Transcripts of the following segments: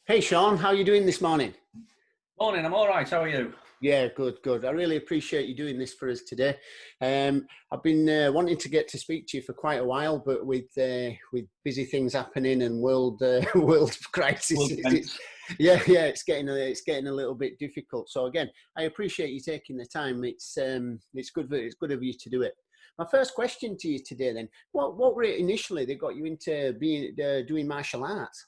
Hey Shaun, how are you doing this morning? Morning, I'm all right. How are you? Yeah, good, good. I really appreciate you doing this for us today. I've been wanting to get to speak to you for quite a while, but with busy things happening and world world crisis, Well, it's, thanks. yeah, it's getting a little bit difficult. So again, I appreciate you taking the time. It's good of you to do it. My first question to you today, then, what were it initially that got you into being doing martial arts?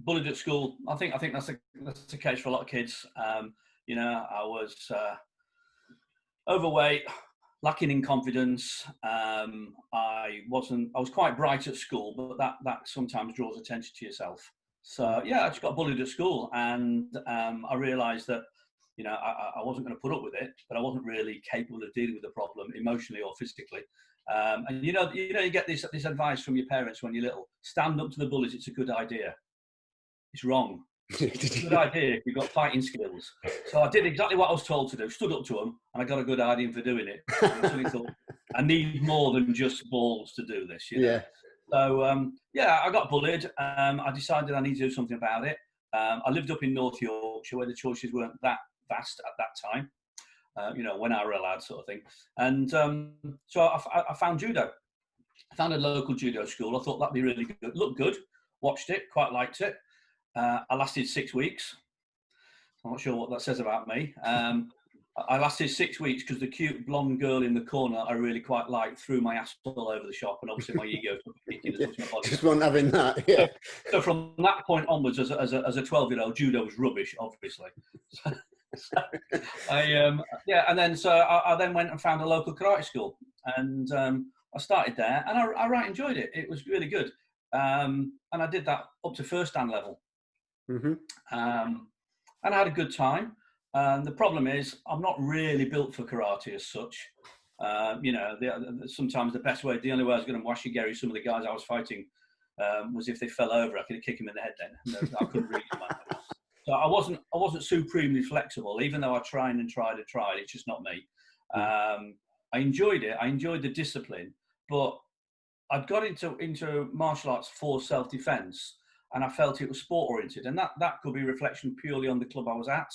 Bullied at school. I think that's the case for a lot of kids. I was overweight, lacking in confidence. I was quite bright at school, but that sometimes draws attention to yourself. So yeah, I just got bullied at school, and I realised that I wasn't going to put up with it, but I wasn't really capable of dealing with the problem emotionally or physically. And you get this advice from your parents when you're little: stand up to the bullies. It's a good idea. It's wrong. It's a good idea if you've got fighting skills. So I did exactly what I was told to do, stood up to them, and I got a good idea for doing it. And I suddenly thought, I need more than just balls to do this. Yeah. So, yeah, I got bullied. I decided I need to do something about it. I lived up in North Yorkshire where the choices weren't that vast at that time, when I were a lad sort of thing. And so I found judo. I found a local judo school. I thought that'd be really good. Looked good. Watched it, quite liked it. I lasted 6 weeks. I'm not sure what that says about me. I lasted 6 weeks because the cute blonde girl in the corner I really quite liked threw my ass all over the shop, and obviously my ego took a beating as much as my body. Just one having that. Yeah. So from that point onwards, as a 12-year-old, judo was rubbish, obviously. So and then I then went and found a local karate school, and I started there, and I right enjoyed it. It was really good, and I did that up to first dan level. Mm-hmm. And I had a good time. The problem is, I'm not really built for karate as such. Sometimes the only way I was going to washi-geri some of the guys I was fighting was if they fell over. I could kick them in the head then. I couldn't reach them. So I wasn't supremely flexible, even though I tried and tried and tried. It's just not me. I enjoyed it. I enjoyed the discipline, but I'd got into martial arts for self-defense, and I felt it was sport-oriented, and that could be a reflection purely on the club I was at,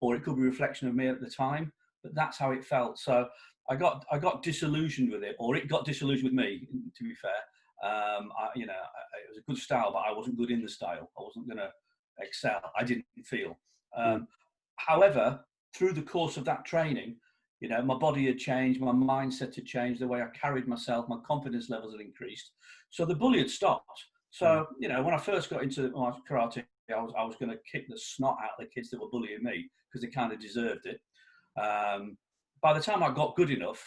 or it could be a reflection of me at the time. But that's how it felt. So I got disillusioned with it, or it got disillusioned with me. To be fair, it was a good style, but I wasn't good in the style. I wasn't going to excel. I didn't feel. However, through the course of that training, my body had changed, my mindset had changed, the way I carried myself, my confidence levels had increased. So the bully had stopped. So, when I first got into karate, I was going to kick the snot out of the kids that were bullying me because they kind of deserved it. By the time I got good enough,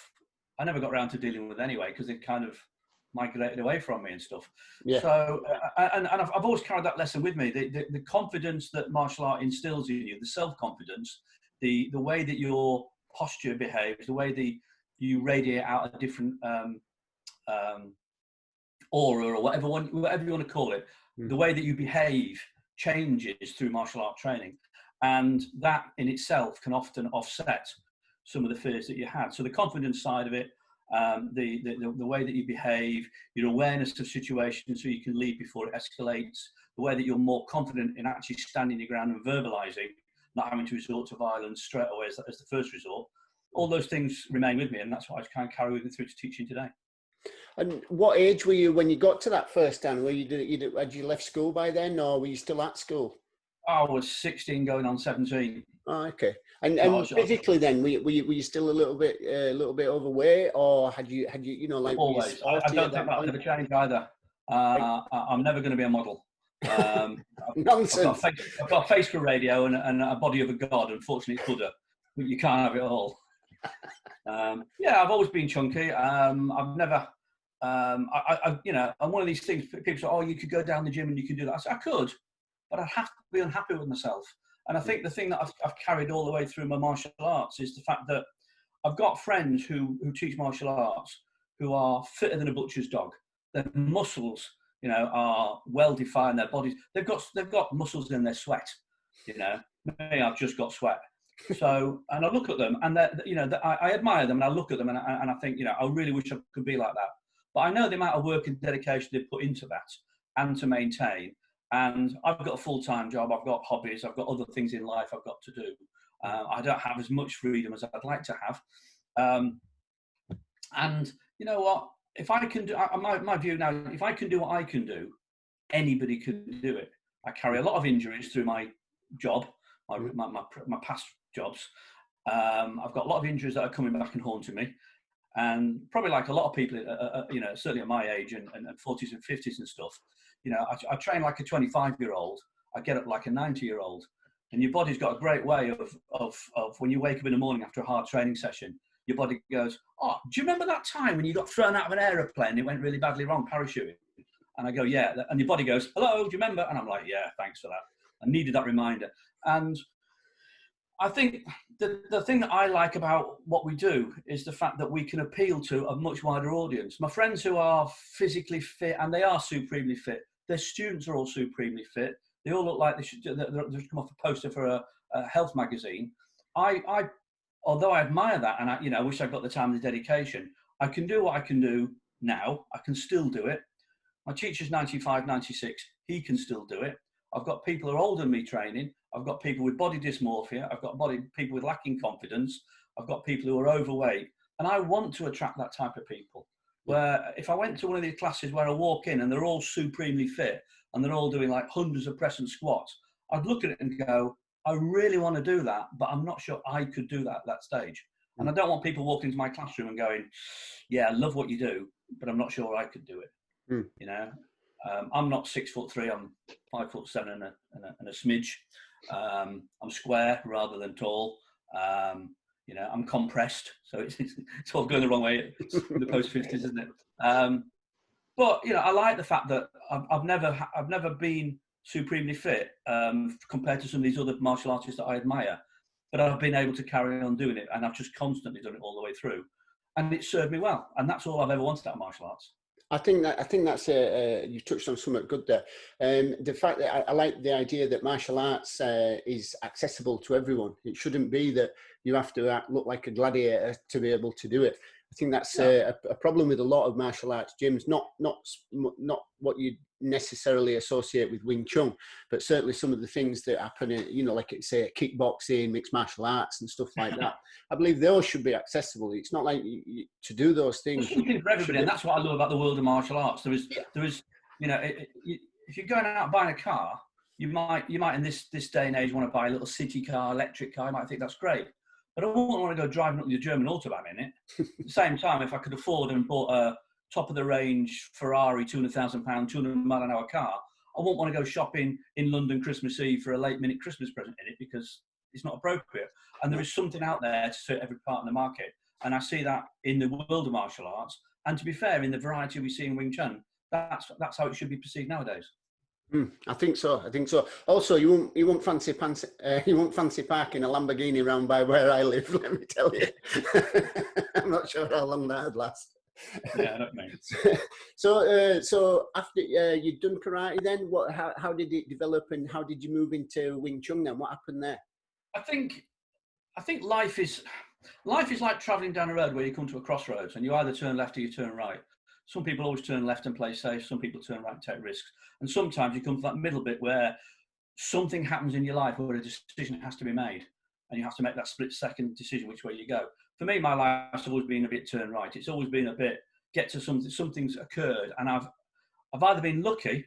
I never got around to dealing with it anyway because they kind of migrated away from me and stuff. Yeah. So, and I've always carried that lesson with me, the confidence that martial art instills in you, the self-confidence, the way that your posture behaves, the way that you radiate out a different aura or whatever you want to call it, the way that you behave changes through martial art training, and that in itself can often offset some of the fears that you had. So the confidence side of it, the way that you behave, your awareness of situations so you can lead before it escalates, the way that you're more confident in actually standing your ground and verbalizing, not having to resort to violence straight away as the first resort. All those things remain with me, and that's what I kind of carry with me through to teaching today. And what age were you when you got to that first dan? Had you left school by then, or were you still at school? I was 16 going on 17. Oh, okay. And physically then, were you still a little bit overweight, or had you like Always. I don't think that'll ever change either. I'm never going to be a model. Nonsense. I've got a face for radio and a body of a god. Unfortunately, it's Buddha. You can't have it all. I've always been chunky. I've never. I'm one of these things. People say, "Oh, you could go down the gym and you can do that." I said, I could, but I'd have to be unhappy with myself. And I think the thing that I've carried all the way through my martial arts is the fact that I've got friends who teach martial arts who are fitter than a butcher's dog. Their muscles, are well defined. Their bodies, they've got muscles in their sweat. Me, I've just got sweat. So, and I look at them, and I admire them, and I look at them, and I think, I really wish I could be like that. But I know the amount of work and dedication they put into that, and to maintain. And I've got a full-time job, I've got hobbies, I've got other things in life I've got to do. I don't have as much freedom as I'd like to have. And you know what? If I can do, my view now, if I can do what I can do, anybody can do it. I carry a lot of injuries through my job, my past jobs. I've got a lot of injuries that are coming back and haunting me. And probably like a lot of people, you know, certainly at my age and 40s and 50s and stuff, you know, I train like a 25-year-old. I get up like a 90-year-old. And your body's got a great way of when you wake up in the morning after a hard training session, your body goes, oh, do you remember that time when you got thrown out of an aeroplane? It went really badly wrong, parachuting. And I go, yeah. And your body goes, hello, do you remember? And I'm like, yeah, thanks for that. I needed that reminder. And I think the thing that I like about what we do is the fact that we can appeal to a much wider audience. My friends who are physically fit, and they are supremely fit, their students are all supremely fit. They all look like they've come off a poster for a health magazine. Although I admire that, and I wish I got the time and the dedication, I can do what I can do now. I can still do it. My teacher's 95, 96. He can still do it. I've got people who are older than me training. I've got people with body dysmorphia. I've got people with lacking confidence. I've got people who are overweight. And I want to attract that type of people. Where if I went to one of these classes where I walk in and they're all supremely fit and they're all doing like hundreds of press and squats, I'd look at it and go, I really want to do that, but I'm not sure I could do that at that stage. And I don't want people walking into my classroom and going, yeah, I love what you do, but I'm not sure I could do it. You know, I'm not 6'3", I'm 5'7" and a smidge. I'm square rather than tall. You know, I'm compressed, so it's all going the wrong way in the post-50s, isn't it? But you know, I like the fact that I've never been supremely fit compared to some of these other martial artists that I admire, but I've been able to carry on doing it, and I've just constantly done it all the way through, and it served me well, and that's all I've ever wanted out of martial arts. I think that's you touched on something good there. The fact that I like the idea that martial arts is accessible to everyone. It shouldn't be that you have to look like a gladiator to be able to do it. I think that's a problem with a lot of martial arts gyms. Not what you necessarily associate with Wing Chun, but certainly some of the things that happen, you know, like say kickboxing, mixed martial arts, and stuff like that. I believe those should be accessible. It's not like to do those things. There's something for everybody, and that's what I love about the world of martial arts. There is, you know, if you're going out buying a car, you might in this day and age want to buy a little city car, electric car. You might think that's great. But I wouldn't want to go driving up with a German Autobahn in it. At the same time, if I could afford and bought a top-of-the-range Ferrari, £200,000, 200-mile-an-hour car, I wouldn't want to go shopping in London Christmas Eve for a late-minute Christmas present in it because it's not appropriate. And there is something out there to suit every part in the market. And I see that in the world of martial arts. And to be fair, in the variety we see in Wing Chun, that's how it should be perceived nowadays. I think so. Also, you won't fancy parking a Lamborghini round by where I live. Let me tell you, I'm not sure how long that'd last. Yeah, I don't know. So after you'd done karate, then how did it develop, and how did you move into Wing Chun? Then what happened there? I think life is like traveling down a road where you come to a crossroads and you either turn left or you turn right. Some people always turn left and play safe. Some people turn right and take risks. And sometimes you come to that middle bit where something happens in your life where a decision has to be made, and you have to make that split-second decision which way you go. For me, my life's always been a bit turn right. It's always been a bit get to something. Something's occurred, and I've either been lucky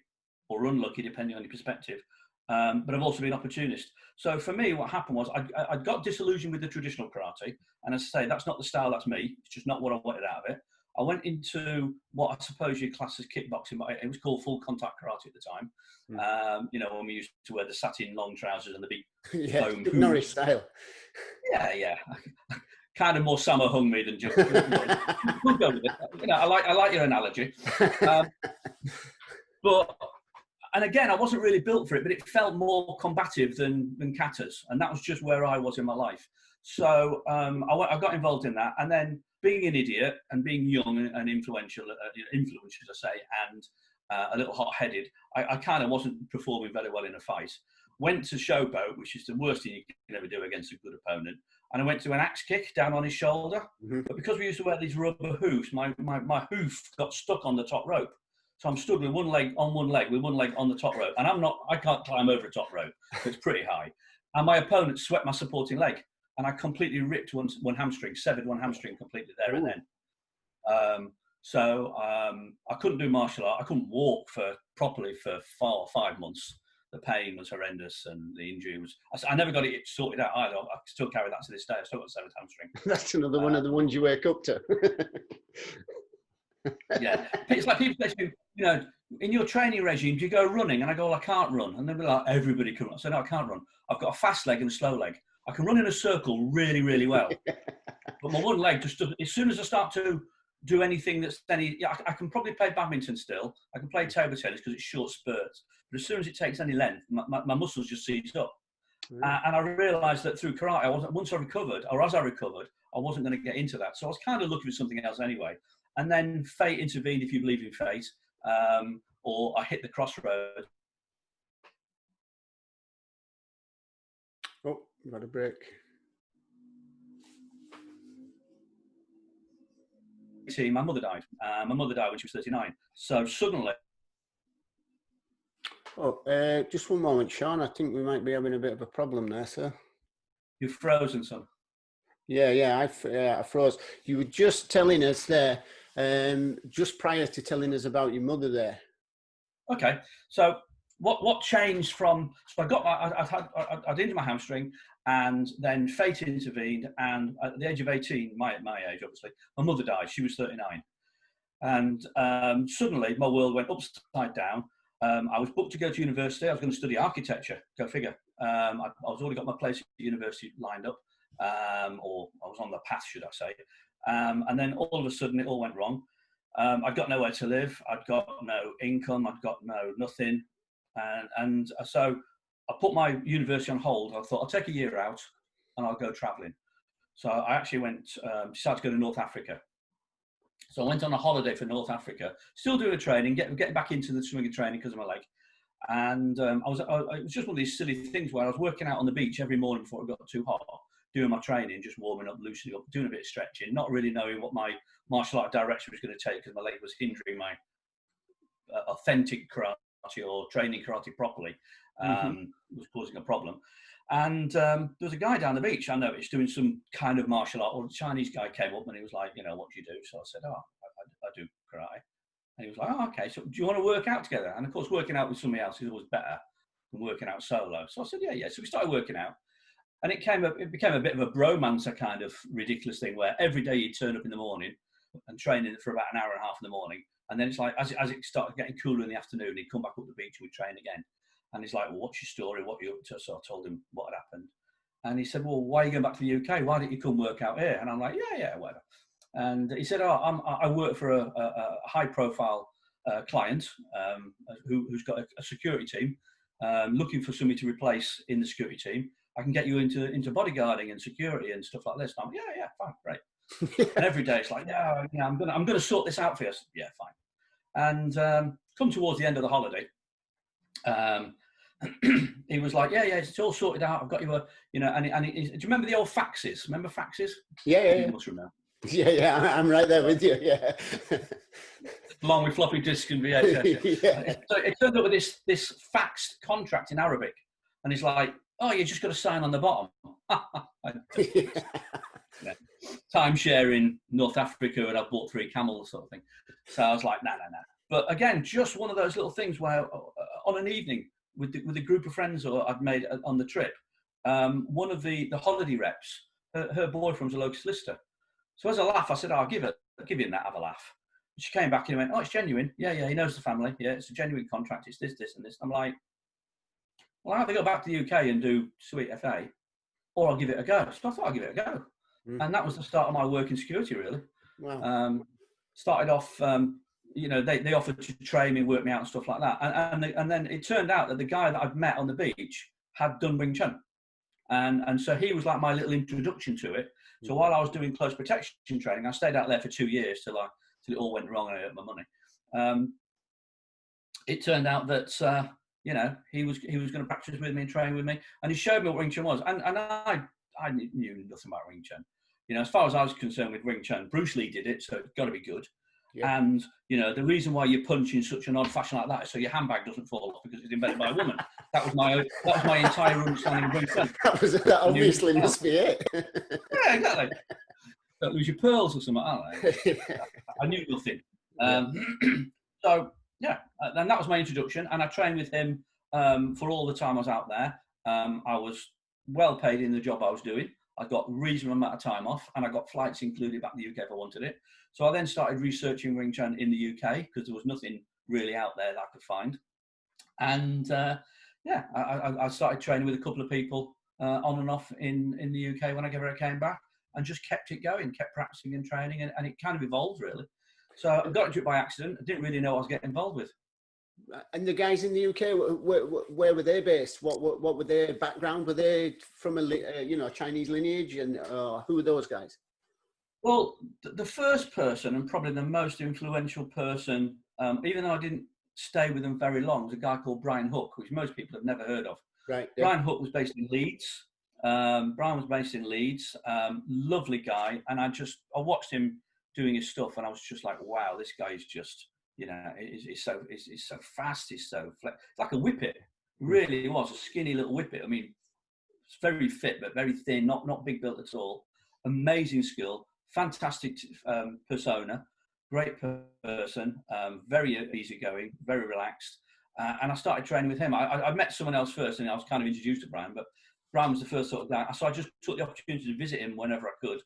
or unlucky, depending on your perspective. But I've also been opportunist. So for me, what happened was I got disillusioned with the traditional karate, and as I say, that's not the style. That's me. It's just not what I wanted out of it. I went into what I suppose you'd class as kickboxing, but it was called full contact karate at the time. You know, when we used to wear the satin long trousers and the big foam Norwich style. Yeah. Kind of more Sammo Hung me than just. We'll go with it. You know, I like your analogy. And again, I wasn't really built for it, but it felt more combative than katas, and that was just where I was in my life. So I got involved in that, and then being an idiot and being young and influential, as I say, and a little hot-headed, I kind of wasn't performing very well in a fight. Went to showboat, which is the worst thing you can ever do against a good opponent, and I went to an axe kick down on his shoulder. But because we used to wear these rubber hoofs, my hoof got stuck on the top rope. So I'm stood with one leg on the top rope, and I can't climb over a top rope. It's pretty high. And my opponent swept my supporting leg, and I completely ripped one hamstring, severed one hamstring completely there and then. I couldn't do martial art. I couldn't walk properly for 4 or 5 months. The pain was horrendous, and the injury was. I never got it sorted out either. I still carry that to this day. I still got 7th hamstring. That's another one of the ones you wake up to. Yeah, it's like people say to me, in your training regime, do you go running? And I go, well, I can't run. And they'll be like, everybody can run. I say, no, I can't run. I've got a fast leg and a slow leg. I can run in a circle really, really well. But my one leg just doesn't. As soon as I start to do anything I can probably play badminton still. I can play table tennis because it's short spurts. But as soon as it takes any length, my muscles just seize up. And I realised that through karate, as I recovered, I wasn't going to get into that. So I was kind of looking for something else anyway. And then fate intervened, if you believe in fate, or I hit the crossroads. Oh, got a break. My mother died. My mother died when she was 39. So suddenly. Oh, just one moment, Shaun. I think we might be having a bit of a problem there, sir. You've frozen, son. Yeah, I froze. You were just telling us there, just prior to telling us about your mother there. Okay, so what changed from? So I'd injured my hamstring, and then fate intervened, and at the age of 18, my age obviously, my mother died. She was 39, and suddenly my world went upside down. I was booked to go to university. I was going to study architecture. Go figure. I was already got my place at university lined up, or I was on the path, should I say. And then all of a sudden, it all went wrong. I'd got nowhere to live. I'd got no income. I'd got nothing. And so I put my university on hold. I thought, I'll take a year out and I'll go traveling. So I actually decided to go to North Africa. So I went on a holiday for North Africa, still doing training, getting back into the swimming training because of my leg. And it was just one of these silly things where I was working out on the beach every morning before it got too hot, doing my training, just warming up, loosening up, doing a bit of stretching, not really knowing what my martial art direction was going to take because my leg was hindering my authentic karate or training karate properly. Was causing a problem. And there was a guy down the beach I noticed doing some kind of martial art, or a Chinese guy came up and he was like, what do you do? So I said, I do karate. And he was like, oh, okay, so do you want to work out together? And of course, working out with somebody else is always better than working out solo. So I said, yeah. So we started working out. And it became a bit of a bromancer kind of ridiculous thing where every day you'd turn up in the morning and training for about an hour and a half in the morning. And then it's like, as it started getting cooler in the afternoon, he'd come back up the beach and we'd train again. And he's like, well, what's your story? What are you up to? So I told him what had happened. And he said, well, why are you going back to the UK? Why didn't you come work out here? And I'm like, yeah, whatever. And he said, I work for a high-profile client who's got a security team looking for somebody to replace in the security team. I can get you into bodyguarding and security and stuff like this. And I'm like, yeah, fine, great. And every day it's like, I'm gonna sort this out for you. Said, yeah, fine. And come towards the end of the holiday, he was like, yeah, it's all sorted out. I've got you do you remember the old faxes? Remember faxes? Yeah. You must remember. Yeah, I'm right there with you. Yeah. Along with floppy disk and VHS. Yeah. So it turned up with this faxed contract in Arabic, and he's like, oh, you just got to sign on the bottom. Yeah. Timeshare in North Africa, and I bought 3 camels, sort of thing. So I was like, no. But again, just one of those little things where on an evening with a group of friends I'd made on the trip, one of the holiday reps, her boyfriend was a local solicitor. So as a laugh, I said, I'll give him that, have a laugh. And she came back and went, oh, it's genuine. Yeah, he knows the family. Yeah, it's a genuine contract. It's this, and this. I'm like, well, I'll either go back to the UK and do Sweet FA, or I'll give it a go. So I thought I'd give it a go. And that was the start of my work in security, really. Wow. Started off, they offered to train me, work me out and stuff like that. And then it turned out that the guy that I'd met on the beach had done Wing Chun. And so he was like my little introduction to it. So while I was doing close protection training, I stayed out there for 2 years till it all went wrong and I earned my money. It turned out that, he was going to practice with me and train with me. And he showed me what Wing Chun was. And I knew nothing about Wing Chun. As far as I was concerned with Wing Chun, Bruce Lee did it, so it's got to be good. Yeah. And, you know, the reason why you punch in such an odd fashion like that is so your handbag doesn't fall off because it's invented by a woman. That was my entire understanding of Wing Chun. That obviously must be it. Yeah, exactly. Don't lose your pearls or something, I don't know. I knew nothing. So, yeah, and that was my introduction. And I trained with him for all the time I was out there. I was well paid in the job I was doing. I got a reasonable amount of time off, and I got flights included back to the UK if I wanted it. So I then started researching Wing Chun in the UK because there was nothing really out there that I could find. And I started training with a couple of people on and off in the UK whenever I came back, and just kept it going, kept practicing and training, and it kind of evolved really. So I got into it by accident. I didn't really know what I was getting involved with. And the guys in the UK, where were they based? What were their background? Were they from a Chinese lineage, and who were those guys? Well, the first person and probably the most influential person, even though I didn't stay with them very long, was a guy called Brian Hook, which most people have never heard of. Right. Yeah. Brian Hook was based in Leeds. Brian was based in Leeds. Lovely guy, and I watched him doing his stuff, and I was just like, wow, this guy is just, you know, he's so fast. He's so it's like a whippet. Really, he was a skinny little whippet. I mean, it's very fit but very thin, not big built at all. Amazing skill, fantastic persona, great person, very easygoing, very relaxed. And I started training with him. I met someone else first, and I was kind of introduced to Brian, but Brian was the first sort of guy. So I just took the opportunity to visit him whenever I could.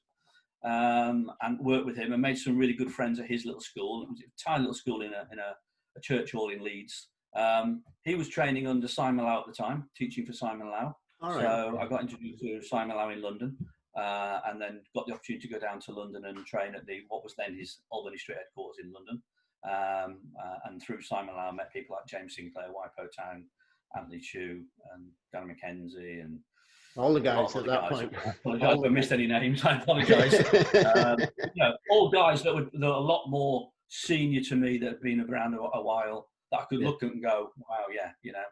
And worked with him and made some really good friends at his little school. It was a tiny little school in a church hall in Leeds. He was training under Simon Lau at the time, teaching for Simon Lau. So I got introduced to Simon Lau in London, and then got the opportunity to go down to London and train at what was then his Albany Street headquarters in London. And through Simon Lau, I met people like James Sinclair, Waipo Tang, Anthony Chu, and Dan McKenzie, and all the guys at that point. I apologise if I missed any names. I apologise. All guys that were a lot more senior to me that had been around a while, that I could look at and go, wow, yeah, you know,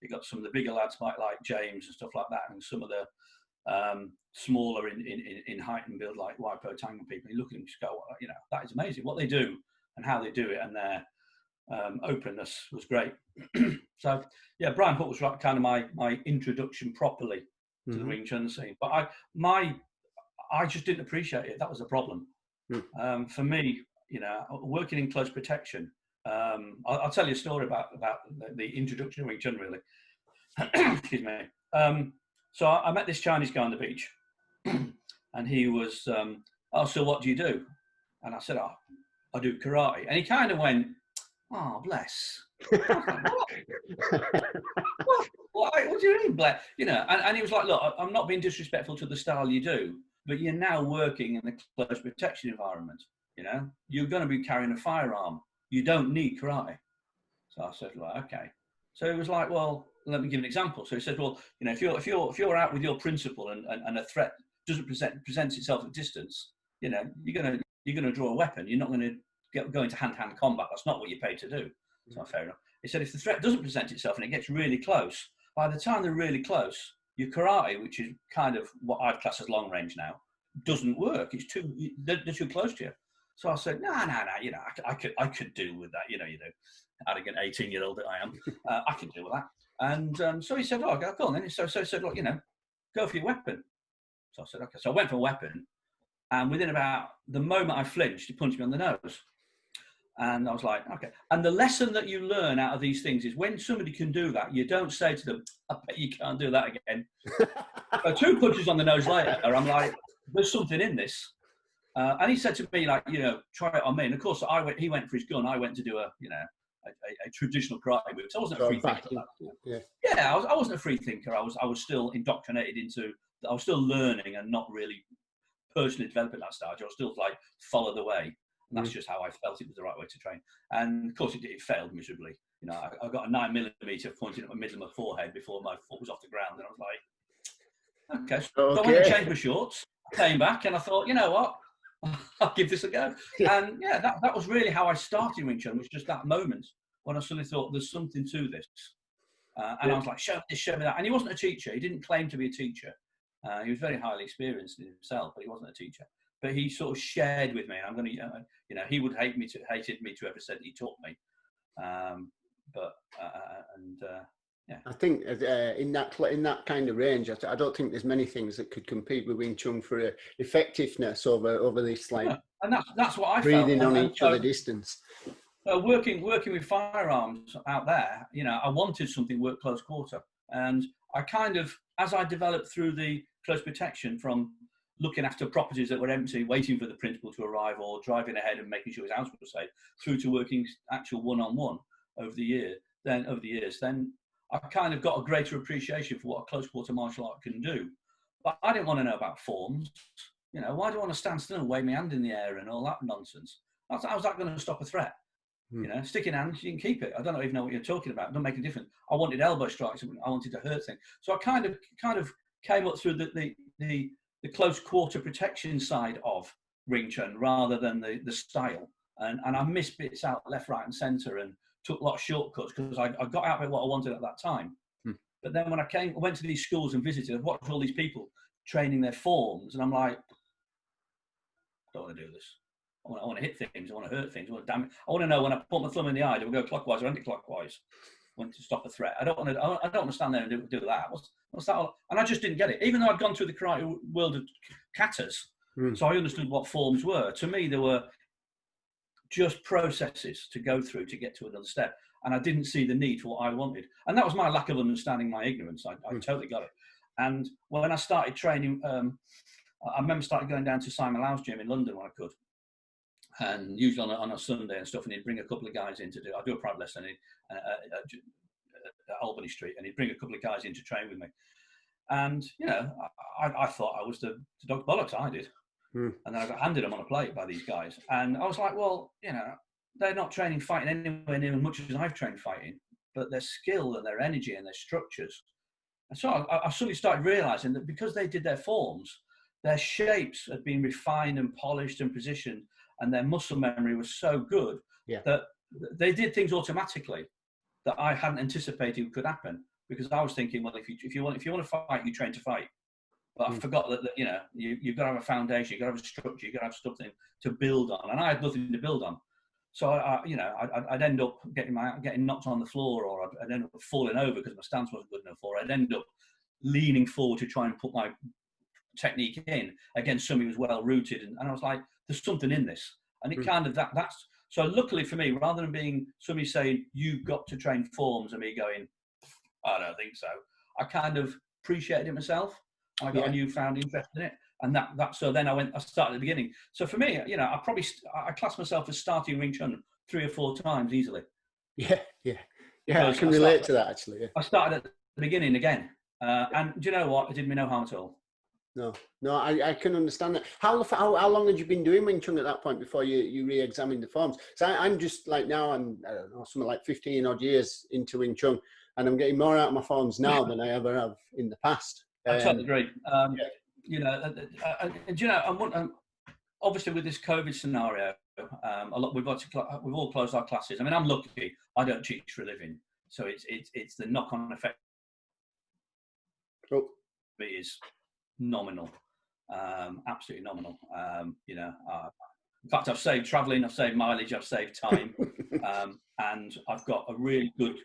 you got some of the bigger lads like James and stuff like that, and some of the smaller in height and build like Waipo Tang and people. You look at them and just go, well, you know, that is amazing what they do and how they do it, and their openness was great. So yeah, Brian Hook was kind of my introduction properly to the Wing Chun scene, but I just didn't appreciate it. That was a problem. For me, you know, working in close protection. I'll tell you a story about the introduction to Wing Chun, really. Excuse me. So I met this Chinese guy on the beach, and he was, oh, so what do you do? And I said, oh, I do karate. And he kind of went, oh, bless. What do you mean, bless? You know, and he was like, look, I'm not being disrespectful to the style you do, but you're now working in a close protection environment. You know, you're going to be carrying a firearm. You don't need karate. So I said, like, okay. So he was like, well, let me give an example. So he said, well, you know, if you're out with your principal and a threat doesn't presents itself at distance, you know, you're gonna draw a weapon. You're not going to go into hand-to-hand combat. That's not what you're paid to do. It's not fair enough. He said, if the threat doesn't present itself and it gets really close, by the time they're really close, your karate, which is kind of what I'd class as long range now, doesn't work. They're too close to you. So I said, no, you know, I could deal with that. You know, arrogant 18-year-old that I am, I can deal with that. And so he said, oh, go on then. So he said, look, you know, go for your weapon. So I said, okay. So I went for a weapon, and within about the moment I flinched, he punched me on the nose. And I was like, okay. And the lesson that you learn out of these things is when somebody can do that, you don't say to them, I bet you can't do that again. So 2 punches on the nose later, I'm like, there's something in this. And he said to me, like, you know, try it on me. And of course, he went for his gun. I went to do a traditional karate move. So I wasn't a free thinker. Yeah, I wasn't a free thinker. I was still indoctrinated I was still learning and not really personally developing that stage. I was still like, follow the way. And that's just how I felt it was the right way to train. And of course, it failed miserably. You know, I got a 9mm pointing at the middle of my forehead before my foot was off the ground. And I was like, okay. So I went and changed my shorts, came back, and I thought, you know what? I'll give this a go. And yeah, that was really how I started Wing Chun, was just that moment when I suddenly thought there's something to this. And I was like, show me this, show me that. And he wasn't a teacher. He didn't claim to be a teacher. He was very highly experienced in himself, but he wasn't a teacher. but he sort of shared with me. I'm going to, you know, he would hated me to ever said he taught me. Yeah. I think in that kind of range, I don't think there's many things that could compete with Wing Chun for effectiveness over this, like, and that's what I breathing felt. on each other distance. Working with firearms out there, you know, I wanted something work close quarter, and I kind of, as I developed through the close protection, from looking after properties that were empty, waiting for the principal to arrive, or driving ahead and making sure his house was safe, through to working actual one-on-one over the years, then I kind of got a greater appreciation for what a close quarter martial art can do. But I didn't want to know about forms. You know, why do I want to stand still and wave my hand in the air and all that nonsense? How's that going to stop a threat? You know, sticking hands, you can keep it. I don't even know what you're talking about. It doesn't make a difference. I wanted elbow strikes. I wanted to hurt things. So I kind of came up through the close quarter protection side of Wing Chun rather than the style. And I missed bits out left, right, and centre, and took a lot of shortcuts because I got out of what I wanted at that time. But then when I went to these schools and visited, I watched all these people training their forms, and I'm like, I don't want to do this. I want to hit things. I want to hurt things. I want to damage. I want to know when I put my thumb in the eye, do we go clockwise or anti-clockwise? I want to stop a threat. I don't want to stand there and do that. What's that all? And I just didn't get it. Even though I'd gone through the karate world of katas, so I understood what forms were. To me, there were just processes to go through to get to another step. And I didn't see the need for what I wanted. And that was my lack of understanding, my ignorance. I totally got it. And when I started training, I remember starting going down to Simon Low's gym in London when I could. And usually on a Sunday and stuff, and he'd bring a couple of guys in to do. I do a private lesson at Albany Street, and he'd bring a couple of guys in to train with me. And you know, I thought I was the dog bollocks. I did, and then I got handed them on a plate by these guys, and I was like, well, you know, they're not training fighting anywhere near as much as I've trained fighting, but their skill and their energy and their structures. And so I suddenly started realizing that because they did their forms, their shapes had been refined and polished and positioned, and their muscle memory was so good that they did things automatically that I hadn't anticipated could happen. Because I was thinking, well, if you want to fight, you train to fight. But I forgot that you know, you've got to have a foundation, you've got to have a structure, you've got to have something to build on. And I had nothing to build on. So I'd end up getting knocked on the floor, or I'd end up falling over because my stance wasn't good enough, or I'd end up leaning forward to try and put my technique in against somebody who was well rooted, and I was like, there's something in this. And it kind of that's so luckily for me, rather than being somebody saying you've got to train forms and me going, I don't think so, I kind of appreciated it myself. I got a newfound interest in it, and that so then I started at the beginning. So for me, you know, I class myself as starting Wing Chun 3 or 4 times easily. I can relate to that, actually. I started at the beginning again, and do you know what? It did me no harm at all. No, I can understand that. How long had you been doing Wing Chun at that point before you re-examined the forms? So I'm just like now, I don't know, something like 15 odd years into Wing Chun, and I'm getting more out of my forms now than I ever have in the past. I totally agree. You know, and you know, obviously with this COVID scenario, we've all closed our classes. I mean, I'm lucky; I don't teach for a living, so it's the knock-on effect. Is nominal, absolutely nominal. You know, in fact, I've saved travelling, I've saved mileage, I've saved time, and I've got a really good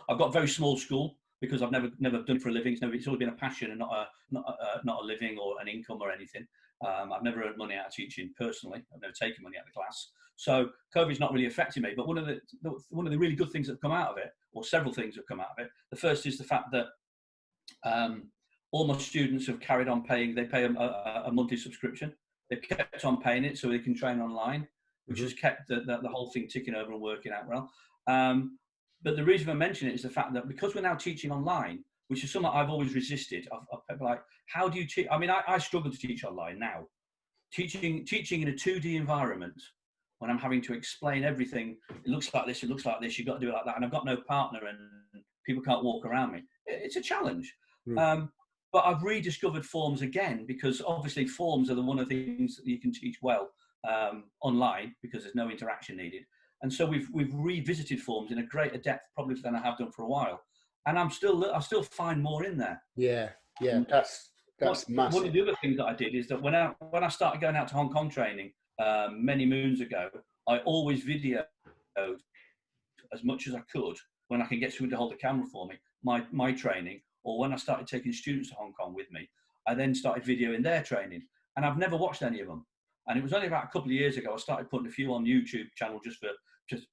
I've got a very small school because I've never done it for a living. It's always been a passion and not a living or an income or anything. I've never earned money out of teaching personally. I've never taken money out of the class. So COVID's not really affected me. But one of the really good things that have come out of it, or several things have come out of it. The first is the fact that all my students have carried on paying. They pay a monthly subscription. They've kept on paying it so they can train online, which has kept the whole thing ticking over and working out well. But the reason I mention it is the fact that because we're now teaching online, which is something I've always resisted. Of people like, how do you teach? I mean, I struggle to teach online now. Teaching in a 2D environment, when I'm having to explain everything, it looks like this, you've got to do it like that, and I've got no partner and people can't walk around me. It's a challenge. But I've rediscovered forms again, because obviously forms are one of the things that you can teach well online, because there's no interaction needed. And so we've revisited forms in a greater depth probably than I have done for a while. And I still find more in there. Yeah, that's That's massive. One of the other things that I did is that when I started going out to Hong Kong training many moons ago, I always videoed as much as I could when I can get someone to hold the camera for me, my training, or when I started taking students to Hong Kong with me, I then started videoing their training, and I've never watched any of them. And it was only about a couple of years ago I started putting a few on YouTube channel just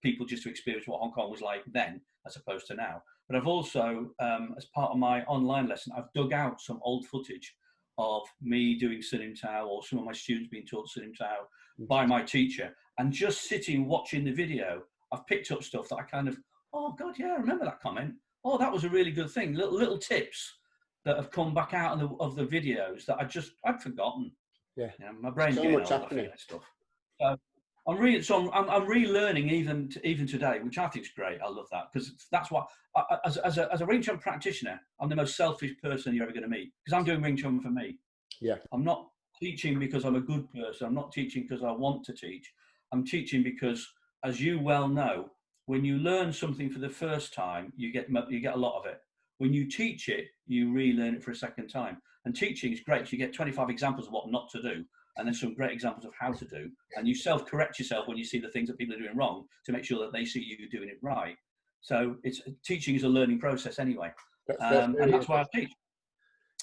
people to experience what Hong Kong was like then as opposed to now. But I've also, as part of my online lesson, I've dug out some old footage of me doing Sinim Tao, or some of my students being taught Sinim Tao by my teacher, and just sitting watching the video, I've picked up stuff that I kind of, oh God, yeah, I remember that comment. Oh, that was a really good thing. Little tips that have come back out of the videos that I'd forgotten. Yeah, you know, my brain's so getting much old, happening. I forget stuff. So I'm relearning even today, which I think is great. I love that, because that's what as a Wing Chun practitioner, I'm the most selfish person you're ever going to meet, because I'm doing Wing Chun for me. Yeah, I'm not teaching because I'm a good person. I'm not teaching because I want to teach. I'm teaching because, as you well know, when you learn something for the first time, you get a lot of it. When you teach it, you relearn it for a second time. And teaching is great. You get 25 examples of what not to do, and then some great examples of how to do. And you self-correct yourself when you see the things that people are doing wrong to make sure that they see you doing it right. So teaching is a learning process anyway. And that's why I teach.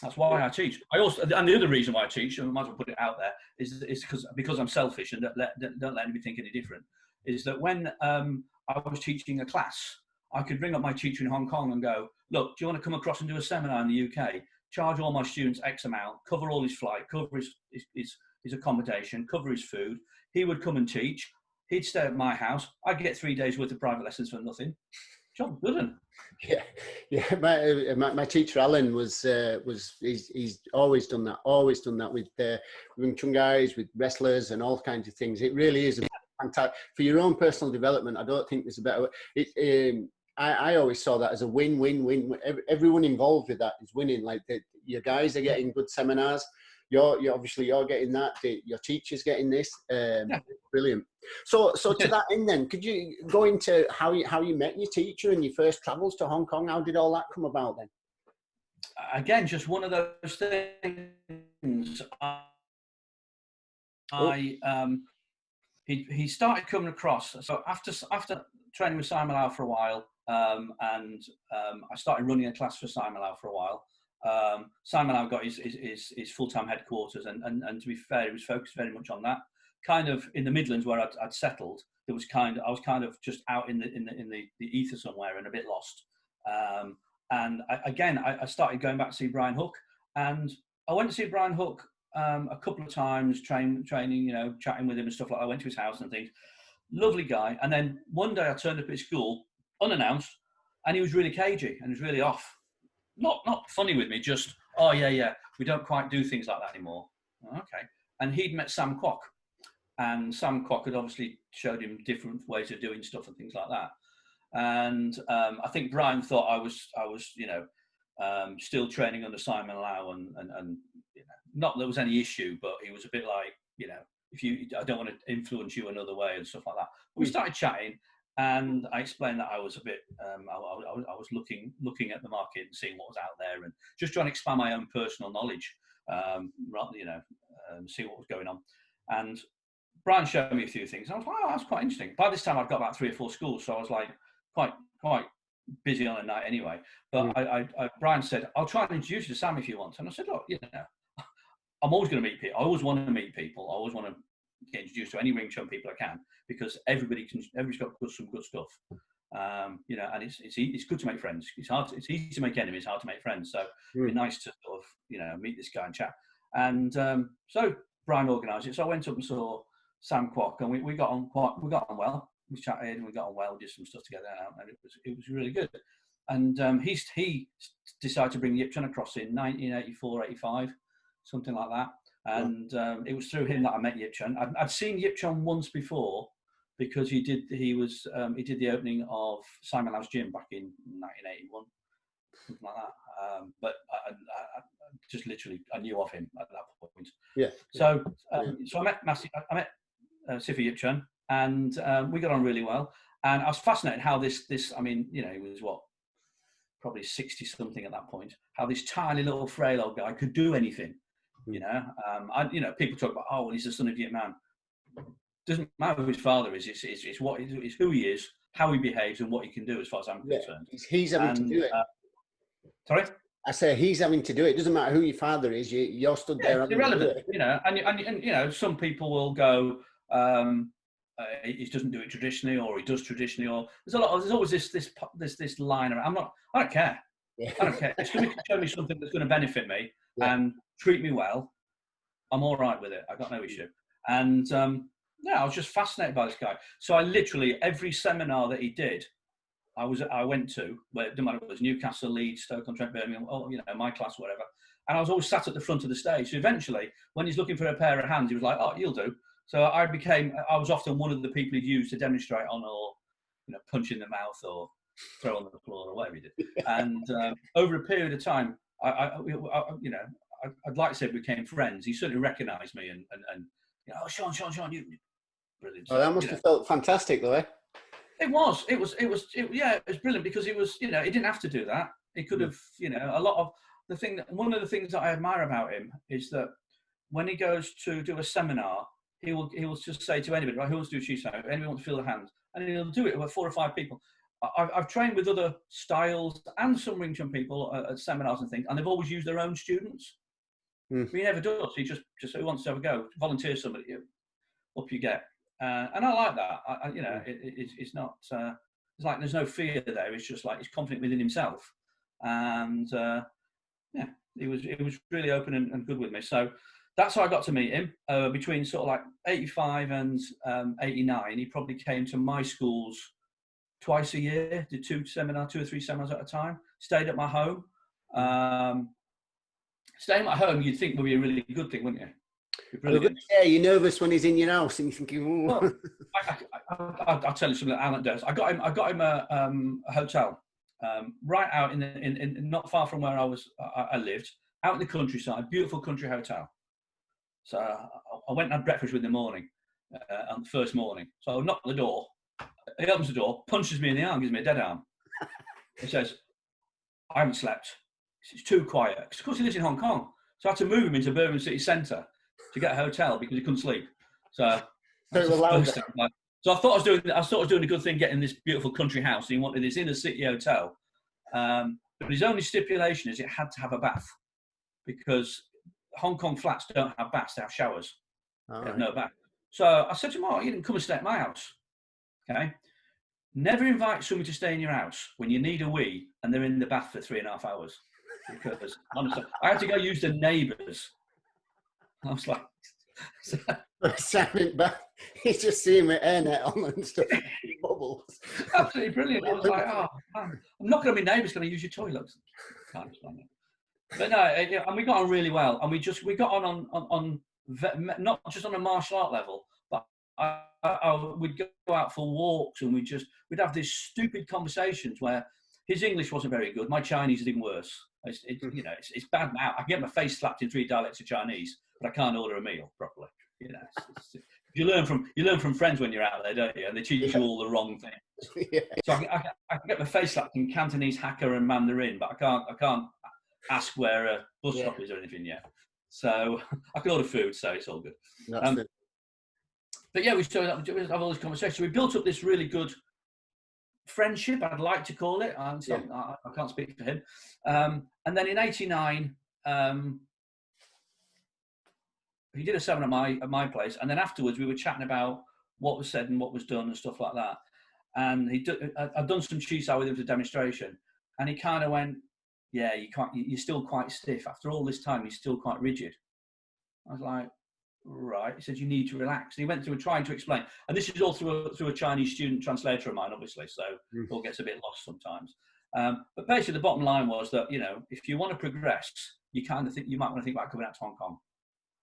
That's why I teach. I also, and the other reason why I teach, and I might as well put it out there, is because I'm selfish and don't let anybody think any different. Is that when I was teaching a class, I could ring up my teacher in Hong Kong and go, look, do you want to come across and do a seminar in the UK? Charge all my students X amount, cover all his flight, cover his accommodation, cover his food. He would come and teach. He'd stay at my house. I'd get 3 days worth of private lessons for nothing. Job good 'un. Yeah. My teacher Alan he's always done that with Wing Chun guys, with wrestlers, and all kinds of things. It really is fantastic for your own personal development. I don't think there's a better way. I always saw that as a win-win-win. Everyone involved with that is winning. Like your guys are getting good seminars. You're getting that. Your teacher's getting this. Brilliant. So to that end, then, could you go into how you met your teacher and your first travels to Hong Kong? How did all that come about then? Again, just one of those things. He started coming across. So after training with Simon Lau for a while, and I started running a class for Simon Lau for a while. Simon Lau got his full-time headquarters, and to be fair, he was focused very much on that. Kind of in the Midlands where I'd settled, I was kind of just out in the ether somewhere and a bit lost. And I started going back to see Brian Hook, and I went to see Brian Hook a couple of times, training, chatting with him and stuff like that. I went to his house and things. Lovely guy. And then one day I turned up at his school unannounced, and he was really cagey and was really off. Not funny with me, just, oh yeah, we don't quite do things like that anymore. Okay. And he'd met Sam Kwok, and Sam Kwok had obviously showed him different ways of doing stuff and things like that. And I think Brian thought I was still training under Simon Lau, and not that there was any issue, but he was a bit like, I don't want to influence you another way and stuff like that. We started chatting, and I explained that I was a bit, I was looking at the market and seeing what was out there, and just trying to expand my own personal knowledge, see what was going on. And Brian showed me a few things. I was like, oh, that's quite interesting. By this time, I'd got about 3 or 4 schools, so I was like quite busy on a night anyway. But Brian said, I'll try and introduce you to Sam if you want. And I said, look, I'm always going to meet people. I always want to meet people. I always want to get introduced to any Wing Chun people I can, because everybody's got some good stuff. And it's good to make friends. It's easy to make enemies, hard to make friends. So it'd be nice to sort of, meet this guy and chat. And so Brian organised it. So I went up and saw Sam Kwok, and we got on well. We chatted and we got on well, did some stuff together, and it was really good. And he decided to bring Yip Chun across in 1984, 85, something like that. And it was through him that I met Yip Chun. I'd seen Yip Chun once before, because he did the opening of Simon Lau's gym back in 1981, something like that. But I just literally, I knew of him at that point. Yeah. So I met Sifu Yip Chun, and we got on really well. And I was fascinated how this. I mean, he was probably 60 something at that point, how this tiny little frail old guy could do anything. You know, people talk about, oh, well, he's the son of your man. Doesn't matter who his father is. It's who he is, how he behaves, and what he can do, as far as I'm concerned. He's having to do it. Sorry. I say he's having to do it. It doesn't matter who your father is. You're stood there. It's irrelevant, you know. And you know, some people will go, he doesn't do it traditionally, or he does traditionally, or there's always this line around. I don't care. Yeah. I don't care. It's going to show me something that's going to benefit me and treat me well. I'm all right with it. I got no issue. And I was just fascinated by this guy. So I literally, every seminar that he did, I went to, but it didn't matter if it was Newcastle, Leeds, Stoke-on-Trent, Birmingham, you know, my class, whatever. And I was always sat at the front of the stage. So eventually, when he's looking for a pair of hands, he was like, "Oh, you'll do." So I was often one of the people he'd use to demonstrate on, or, you know, punch in the mouth or throw on the floor or whatever he did. And over a period of time, you know, I'd like to say we became friends. He certainly recognised me and you know, "Oh, Shaun, you brilliant." Oh, that must have felt fantastic, though, eh? It was brilliant, because he was, you know, he didn't have to do that. He could have, you know, one of the things that I admire about him is that when he goes to do a seminar, he will just say to anybody, right, who wants to do Shiso? Anyone want to feel the hand? And he'll do it with 4 or 5 people. I've trained with other styles and some Wing Chun people at seminars and things, and they've always used their own students. But he never does. He just who wants to have a go, volunteer somebody, up you get. And I like that. You know, it's not. It's like there's no fear there. It's just like he's confident within himself, and he was really open and good with me. So that's how I got to meet him. Between sort of like 85 and 89, he probably came to my schools twice a year. Did 2 or 3 seminars at a time. Stayed at my home. Staying at home, you'd think would be a really good thing, wouldn't you? Yeah, you're nervous when he's in your house and you're thinking, "Ooh." Well, I'll tell you some anecdotes. I got him a hotel right out in not far from where I lived, out in the countryside, beautiful country hotel. So I went and had breakfast with him in the morning, on the first morning. So I knock on the door. He opens the door, punches me in the arm, gives me a dead arm. He says, "I haven't slept. It's too quiet." Because of course he lives in Hong Kong. So I had to move him into Birmingham City Centre to get a hotel because he couldn't sleep. So I thought I was doing a good thing getting this beautiful country house. He wanted this inner city hotel. But his only stipulation is it had to have a bath, because Hong Kong flats don't have baths, they have showers. They have no bath. So I said to him, "Oh, you didn't come and stay at my house." Okay. Never invite somebody to stay in your house when you need a wee and they're in the bath for 3.5 hours. Because honestly, I had to go use the neighbours. I was like, he's just seeing my hairnet on and stuff. Bubbles. Absolutely brilliant. I was like, "Oh, man, I'm not going to be neighbours. Can I use your toilets?" Can't understand it. But no, and we got on really well, and we got on not just on a martial art level, but we'd go out for walks, and we'd have these stupid conversations where his English wasn't very good. My Chinese is even worse. You know, it's bad now. I can get my face slapped in 3 dialects of Chinese, but I can't order a meal properly. You know, you learn from friends when you're out there, don't you? And they teach you all the wrong things. Yeah. So I can get my face slapped in Cantonese, Hakka, and Mandarin, but I can't ask where a bus stop is or anything yet. So I can order food, so it's all good. But yeah, we have all this conversation. We built up this really good friendship, I'd like to call it. I can't speak for him. And then in '89, he did a seminar at my place, and then afterwards we were chatting about what was said and what was done and stuff like that. And I'd done some Shiso with him for demonstration, and he kind of went, "Yeah, you're still quite stiff. After all this time, you're still quite rigid." I was like, "Right." He said, "You need to relax." And he went through trying to explain, and this is all through a Chinese student translator of mine, obviously, so it all gets a bit lost sometimes. But basically, the bottom line was that, you know, if you want to progress, you kind of think you might want to think about coming out to Hong Kong.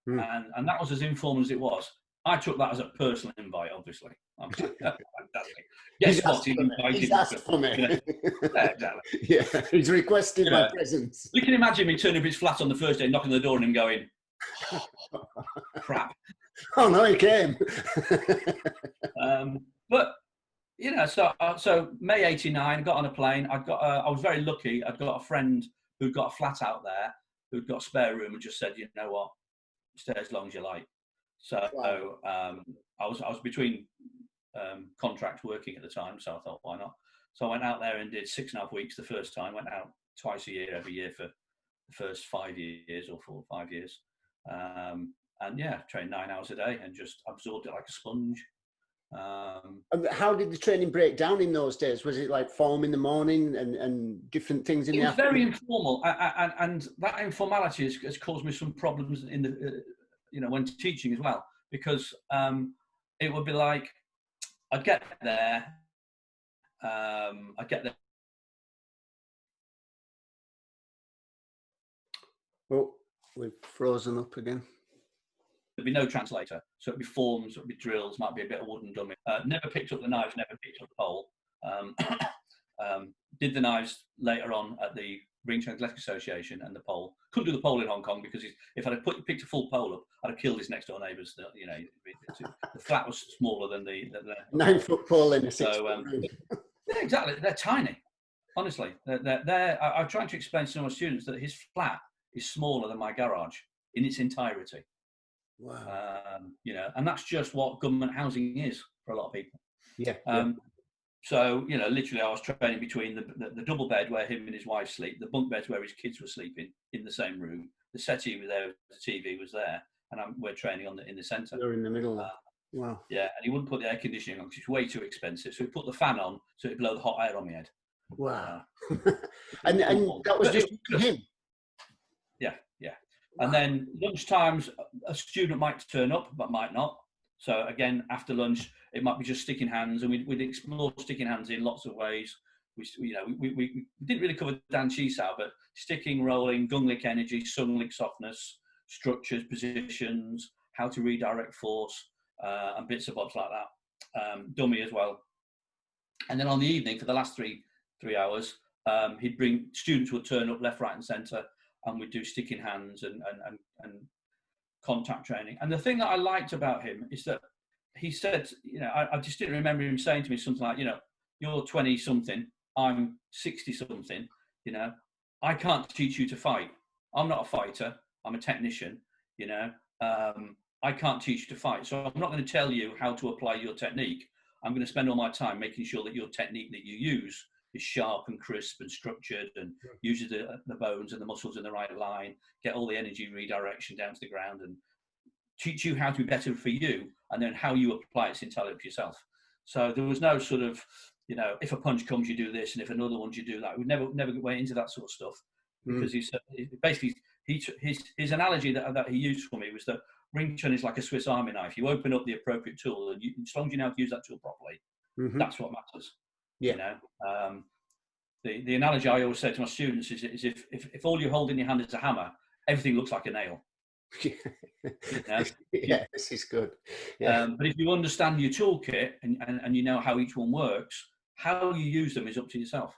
And that was as informal as it was. I took that as a personal invite, obviously. I'm like, "That's fantastic." Guess what? He's asked for me. You know? Yeah, exactly. Yeah, he's requested my presence. You can imagine me turning up his flat on the first day, knocking on the door, and him going, "Oh, crap." Oh no, he came. But you know, so May '89, got on a plane. I was very lucky. I'd got a friend who'd got a flat out there, who'd got a spare room, and just said, you know what, stay as long as you like. So Wow. I was between contract working at the time, so I thought, why not? So I went out there and did 6.5 weeks the first time. Went out twice a year, every year for the first 5 years or 4 or 5 years. And yeah, trained 9 hours a day and just absorbed it like a sponge. And how did the training break down in those days? Was it like form in the morning and different things in It the was very afternoon? informal, and that informality has caused me some problems in the, you know, when teaching as well, because it would be like I'd get there, I'd get there. Oh, we've frozen up again. There'd be no translator, so it'd be forms, it'd be drills, might be a bit of wooden dummy. Never picked up the knives, never picked up the pole. Did the knives later on at the Wing Chun Knowledge Association and the pole. Couldn't do the pole in Hong Kong because if I'd have picked a full pole up, I'd have killed his next door neighbours. You know, the flat was smaller than the 9-foot pole in a 6-foot so room. yeah, exactly. They're tiny. Honestly, I'm trying to explain to my students that his flat is smaller than my garage in its entirety. Wow. You know, and that's just what government housing is for a lot of people. Yeah. So, you know, literally I was training between the double bed where him and his wife sleep, the bunk beds where his kids were sleeping in the same room, the settee was there, the TV was there, and we're training in the centre. You're in the middle. Wow. Yeah, and he wouldn't put the air conditioning on because it's way too expensive. So he put the fan on so it'd blow the hot air on my head. Wow. And that was just him? Yeah. Wow. And then lunchtimes, a student might turn up, but might not. So again, after lunch, it might be just sticking hands, and we'd explore sticking hands in lots of ways. We didn't really cover Dan Chi Sao, but sticking, rolling, gung lick energy, sung lick softness, structures, positions, how to redirect force, and bits and bobs like that. Dummy as well. And then on the evening, for the last three hours, he'd bring students would turn up left, right, and centre, and we'd do sticking hands and contact training. And the thing that I liked about him is that he said, you know, I just didn't remember him saying to me something like, you know, you're 20 something, I'm 60 something, you know, I can't teach you to fight. I'm not a fighter, I'm a technician, you know, I can't teach you to fight. So I'm not going to tell you how to apply your technique. I'm going to spend all my time making sure that your technique that you use is sharp and crisp and structured and uses the bones and the muscles in the right line, get all the energy redirection down to the ground and teach you how to be better for you, and then how you apply it's entirely up to yourself. So there was no sort of, you know, if a punch comes, you do this, and if another one, you do that. We never went into that sort of stuff because he said basically his analogy that he used for me was that Wing Chun is like a Swiss Army knife. You open up the appropriate tool, and as long as you know how to use that tool properly, that's what matters. Yeah. You know, the analogy I always say to my students is if all you hold in your hand is a hammer, everything looks like a nail. Yeah, this is good. Yeah. But if you understand your toolkit and you know how each one works, how you use them is up to yourself.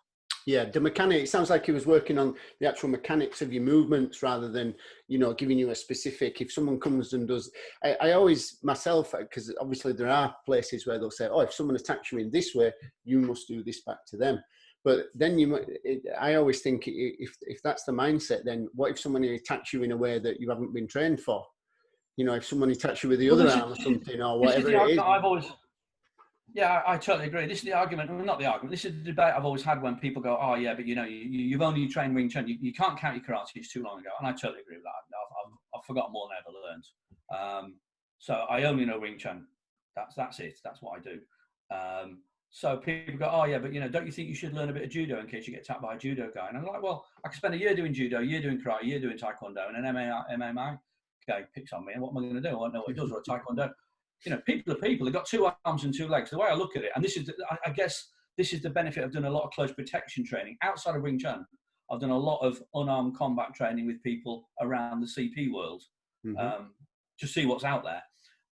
Yeah, the mechanic, it sounds like he was working on the actual mechanics of your movements rather than, you know, giving you a specific, if someone comes and does, I always, myself, because obviously there are places where they'll say, oh, if someone attacks you in this way, you must do this back to them. But then I always think if that's the mindset, then what if someone attacks you in a way that you haven't been trained for? You know, if someone attacks you with the other arm or something or whatever it is. Yeah, I totally agree. This is the argument, well, not the argument, this is the debate I've always had when people go, oh yeah, but you know, you've only trained Wing Chun, you can't count your karate, it's too long ago. And I totally agree with that. I've forgotten more than I ever learned. So I only know Wing Chun. That's it. That's what I do. So people go, oh yeah, but you know, don't you think you should learn a bit of judo in case you get attacked by a judo guy? And I'm like, well, I could spend a year doing judo, a year doing karate, a year doing taekwondo, and an MMA guy picks on me, and what am I going to do? I don't know what he does, or a taekwondo. You know, people are people. They've got 2 arms and 2 legs. The way I look at it, and this is, I guess, this is the benefit. I've done a lot of close protection training outside of Wing Chun. I've done a lot of unarmed combat training with people around the CP world to see what's out there.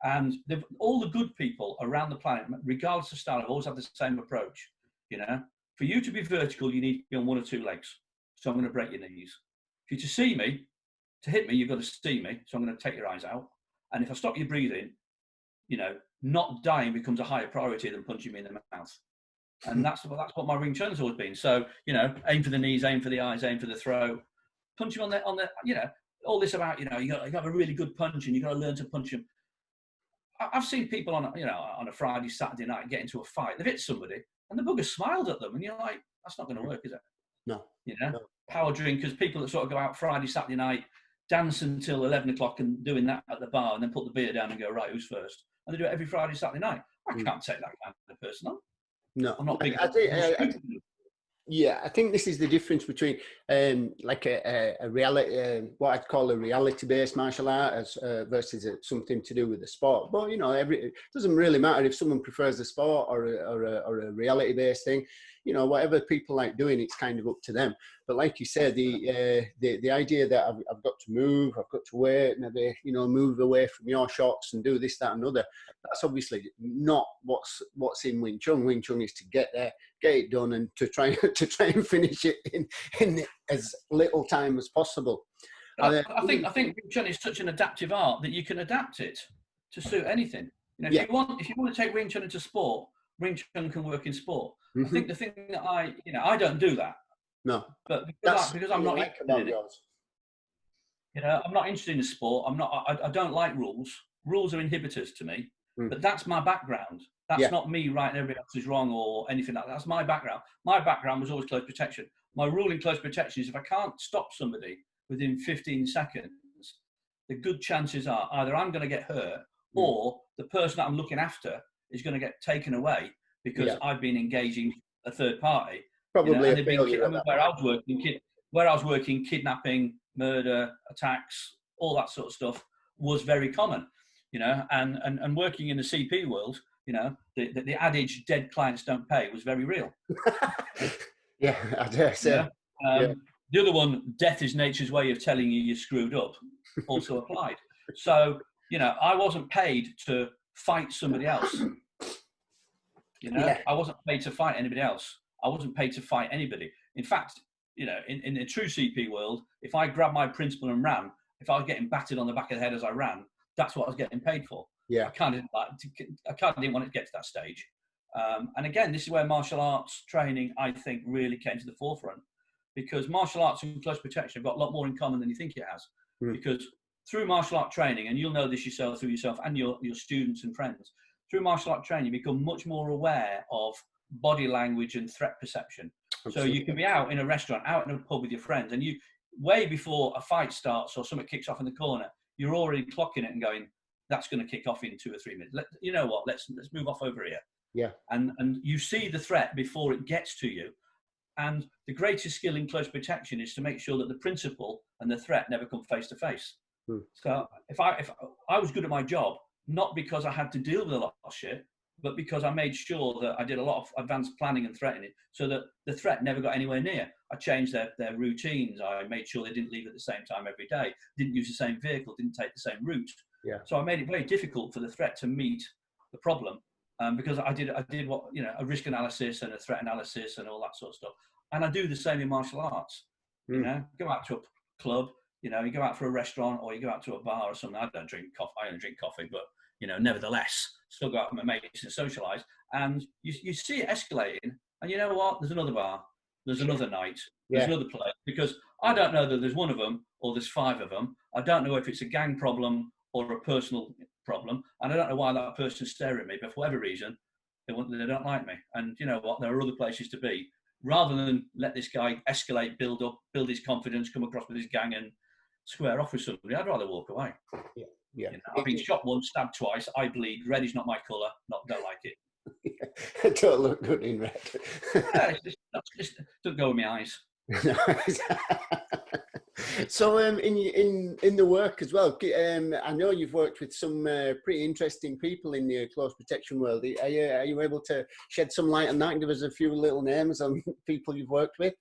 And all the good people around the planet, regardless of style, have always had the same approach. You know, for you to be vertical, you need to be on 1 or 2 legs. So I'm going to break your knees. For you to see me, to hit me, you've got to see me. So I'm going to take your eyes out. And if I stop your breathing, you know, not dying becomes a higher priority than punching me in the mouth. And that's what my Wing Chun's always been. So, you know, aim for the knees, aim for the eyes, aim for the throat, punch him on the, you know, all this about, you know, you got to have a really good punch and you got to learn to punch him. I've seen people on a Friday, Saturday night get into a fight. They've hit somebody and the bugger smiled at them. And you're like, that's not going to work, is it? No. You know, no. Power drinkers, people that sort of go out Friday, Saturday night, dance until 11 o'clock and doing that at the bar and then put the beer down and go, right, who's first? And they do it every Friday, Saturday night. I can't take that kind of person on. No. I'm not big. Yeah, I think this is the difference between like a reality, what I'd call a reality-based martial art versus something to do with the sport. But you know, it doesn't really matter if someone prefers the sport or a reality-based thing. You know, whatever people like doing, it's kind of up to them. But like you said, the idea that I've got to move, I've got to wait, maybe, you know, move away from your shots and do this, that, and other. That's obviously not what's in Wing Chun. Wing Chun is to get there, get it done, and to try and finish it in as little time as possible. I think Wing Chun is such an adaptive art that you can adapt it to suit anything. You know, if you want to take Wing Chun into sport, Wing Chun can work in sport. I think the thing that I don't do that. No, but because I'm not interested in it. You know, I'm not interested in the sport. I don't like rules. Rules are inhibitors to me. But that's my background. That's not me writing everybody else is wrong or anything like that. That's my background. My background was always close protection. My rule in close protection is if I can't stop somebody within 15 seconds, the good chances are either I'm going to get hurt or the person that I'm looking after is going to get taken away because I've been engaging a third party. Probably where I was working, kidnapping, murder, attacks, all that sort of stuff was very common. You know, and working in the CP world, you know, the adage "dead clients don't pay" was very real. Yeah, I dare say. The other one, "death is nature's way of telling you you're screwed up," also applied. So, you know, I wasn't paid to fight somebody else. You know, I wasn't paid to fight anybody else. I wasn't paid to fight anybody. In fact, you know, in the true CP world, if I grabbed my principal and ran, if I was getting battered on the back of the head as I ran, that's what I was getting paid for. Yeah, I kind of didn't want it to get to that stage. And again, this is where martial arts training, I think, really came to the forefront, because martial arts and close protection have got a lot more in common than you think it has. Because through martial art training, and you'll know this yourself through yourself and your students and friends, through martial art training, you become much more aware of body language and threat perception. Absolutely. So you can be out in a restaurant, out in a pub with your friends, and you, way before a fight starts or something kicks off in the corner, you're already clocking it and going, that's going to kick off in 2 or 3 minutes. You know what? Let's move off over here. Yeah. And you see the threat before it gets to you. And the greatest skill in close protection is to make sure that the principal and the threat never come face to face. So if I was good at my job, not because I had to deal with a lot of shit, but because I made sure that I did a lot of advanced planning and threatening so that the threat never got anywhere near. I changed their routines. I made sure they didn't leave at the same time every day, didn't use the same vehicle, didn't take the same route. Yeah. So I made it very difficult for the threat to meet the problem because I did what, you know, a risk analysis and a threat analysis and all that sort of stuff. And I do the same in martial arts. You know, go out to a club, you know, you go out for a restaurant or you go out to a bar or something. I don't drink coffee. I only drink coffee, but you know, nevertheless, still go out with my mates and socialise. And you see it escalating. And you know what? There's another bar. There's another night. There's another place. Because I don't know that there's one of them or there's 5 of them. I don't know if it's a gang problem or a personal problem. And I don't know why that person's staring at me. But for whatever reason, they don't like me. And you know what? There are other places to be. Rather than let this guy escalate, build up, build his confidence, come across with his gang and square off with somebody, I'd rather walk away. Yeah. Yeah. You know, I've been shot once, stabbed twice, I bleed, red is not my colour, don't like it. It don't look good in red. Just don't go with my eyes. So in the work as well, I know you've worked with some pretty interesting people in the close protection world. Are you able to shed some light on that and give us a few little names on people you've worked with?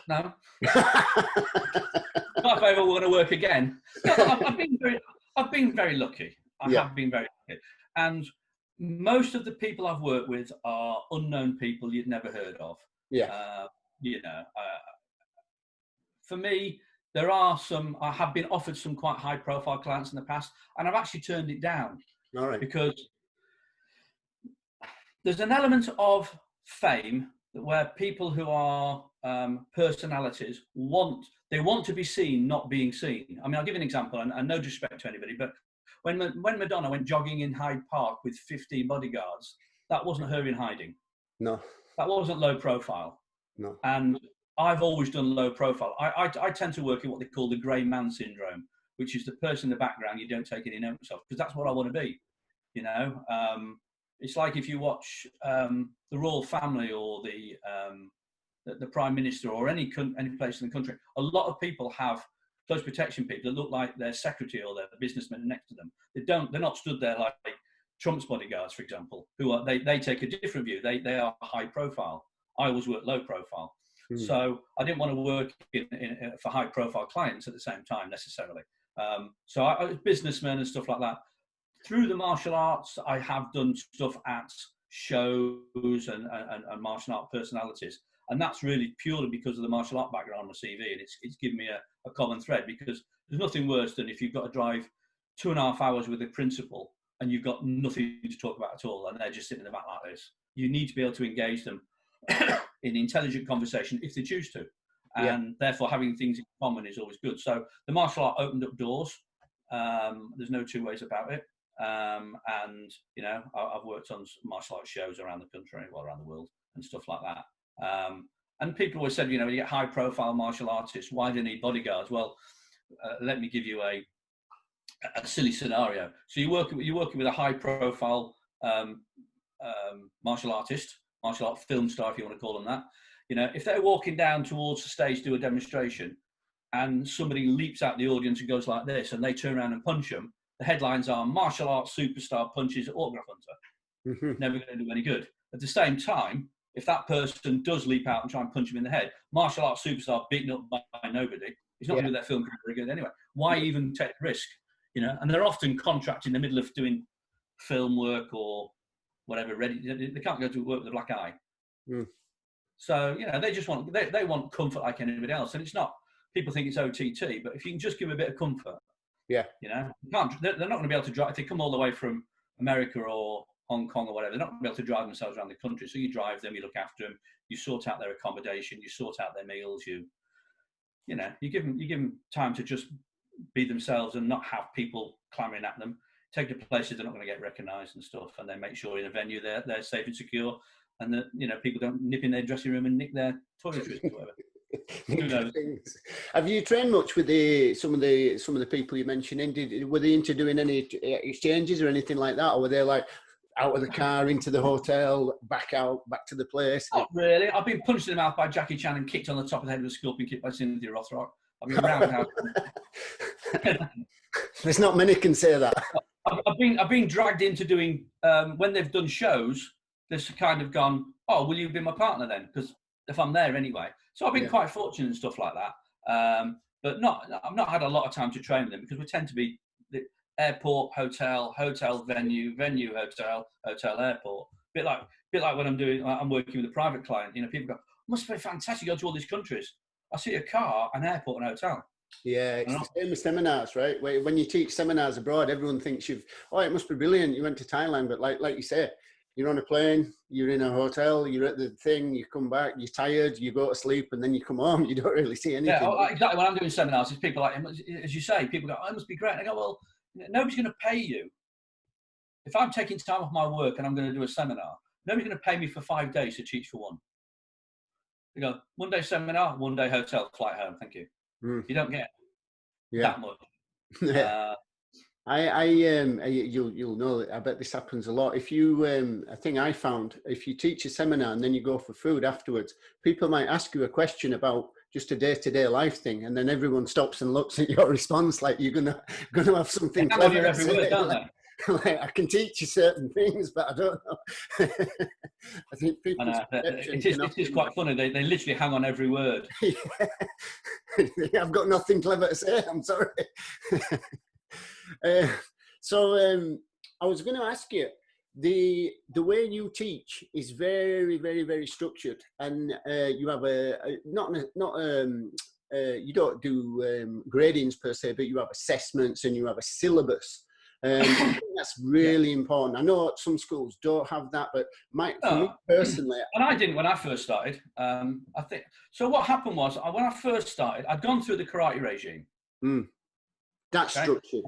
No. Not if I ever want to work again. No, I've been very lucky. I have been very lucky. And most of the people I've worked with are unknown people you'd never heard of. Yeah. You know, for me, there are some, I have been offered some quite high profile clients in the past, and I've actually turned it down. All right. Because there's an element of fame where people who are personalities want to be seen, not being seen. I mean, I'll give you an example, and no disrespect to anybody, but when Madonna went jogging in Hyde Park with 15 bodyguards, that wasn't her in hiding. No. That wasn't low profile. No. And I've always done low profile. I tend to work in what they call the grey man syndrome, which is the person in the background you don't take any notice of, because that's what I want to be. You know, it's like if you watch the royal family or the prime minister or any place in the country, a lot of people have close protection people that look like their secretary or their businessman next to them. They're not stood there like Trump's bodyguards, for example, they take a different view. They are high profile. I always work low profile. So I didn't want to work for high profile clients at the same time necessarily. So I was businessmen and stuff like that. Through the martial arts, I have done stuff at shows and martial art personalities. And that's really purely because of the martial art background on my CV. And it's given me a common thread, because there's nothing worse than if you've got to drive 2.5 hours with a principal and you've got nothing to talk about at all, and they're just sitting in the back like this. You need to be able to engage them in intelligent conversation if they choose to. And therefore having things in common is always good. So the martial art opened up doors. There's no two ways about it. And, you know, I've worked on martial arts shows around the country, well, around the world and stuff like that. And people always said, you know, when you get high profile martial artists, why do you need bodyguards? Well, let me give you a silly scenario. So you're working with a high profile martial artist, martial art film star, if you want to call them that. You know, if they're walking down towards the stage to do a demonstration and somebody leaps out the audience and goes like this and they turn around and punch them, the headlines are martial arts superstar punches autograph hunter. Never going to do any good. At the same time, if that person does leap out and try and punch him in the head, martial arts superstar beaten up by nobody, he's not going to do their film career very good anyway. Why even take the risk? You know, and they're often contracted in the middle of doing film work or whatever. They can't go to work with a black eye. So, you know, they just want they want comfort like anybody else. And it's not, people think it's OTT, but if you can just give them a bit of comfort, you know, they're not going to be able to drive. If they come all the way from America or Hong Kong or whatever, they're not going to be able to drive themselves around the country. So you drive them, you look after them, you sort out their accommodation, you sort out their meals, you know, you give them time to just be themselves and not have people clamoring at them. Take to places they're not going to get recognised and stuff, and then make sure in a venue they're safe and secure, and that, you know, people don't nip in their dressing room and nick their toiletries or whatever. Who knows? Have you trained much with some of the people you mentioned? Were they into doing any exchanges or anything like that, or were they like out of the car into the hotel, back to the place? Not really. I've been punched in the mouth by Jackie Chan and kicked on the top of the head with a scorpion kick by Cynthia Rothrock. I've been roundhouse. There's not many can say that. I've been dragged into doing when they've done shows. They've kind of gone, oh, will you be my partner then? Because if I'm there anyway. So I've been quite fortunate and stuff like that. But I've not had a lot of time to train with them, because we tend to be the airport, hotel, venue, hotel, airport. Bit like when I'm working with a private client. You know, people go, must be fantastic, go to all these countries. I see a car, an airport, and a hotel. Yeah, it's the same with seminars, right? When you teach seminars abroad, everyone thinks it must be brilliant. You went to Thailand, but like you say, you're on a plane, you're in a hotel, you're at the thing, you come back, you're tired, you go to sleep, and then you come home. You don't really see anything. Yeah, exactly. When I'm doing seminars, it's people like, as you say, people go, oh, it must be great. And I go, well, nobody's going to pay you. If I'm taking time off my work and I'm going to do a seminar, nobody's going to pay me for 5 days to teach for one. You go, 1 day seminar, 1 day hotel, flight home, thank you. You don't get that much. You'll know that. I bet this happens a lot. If you, a thing I found, if you teach a seminar and then you go for food afterwards, people might ask you a question about just a day-to-day life thing, and then everyone stops and looks at your response like you're gonna have something clever to say. Don't they? Like, I can teach you certain things, but I don't know. I think people. It is quite funny. They literally hang on every word. I've got nothing clever to say. I'm sorry. So I was going to ask you, the way you teach is very, very, very structured, and you have you don't do gradings per se, but you have assessments and you have a syllabus. I think that's really important. I know some schools don't have that, but for me personally, and I didn't when I first started. I think so. What happened was when I first started, I'd gone through the karate regime. That's structured.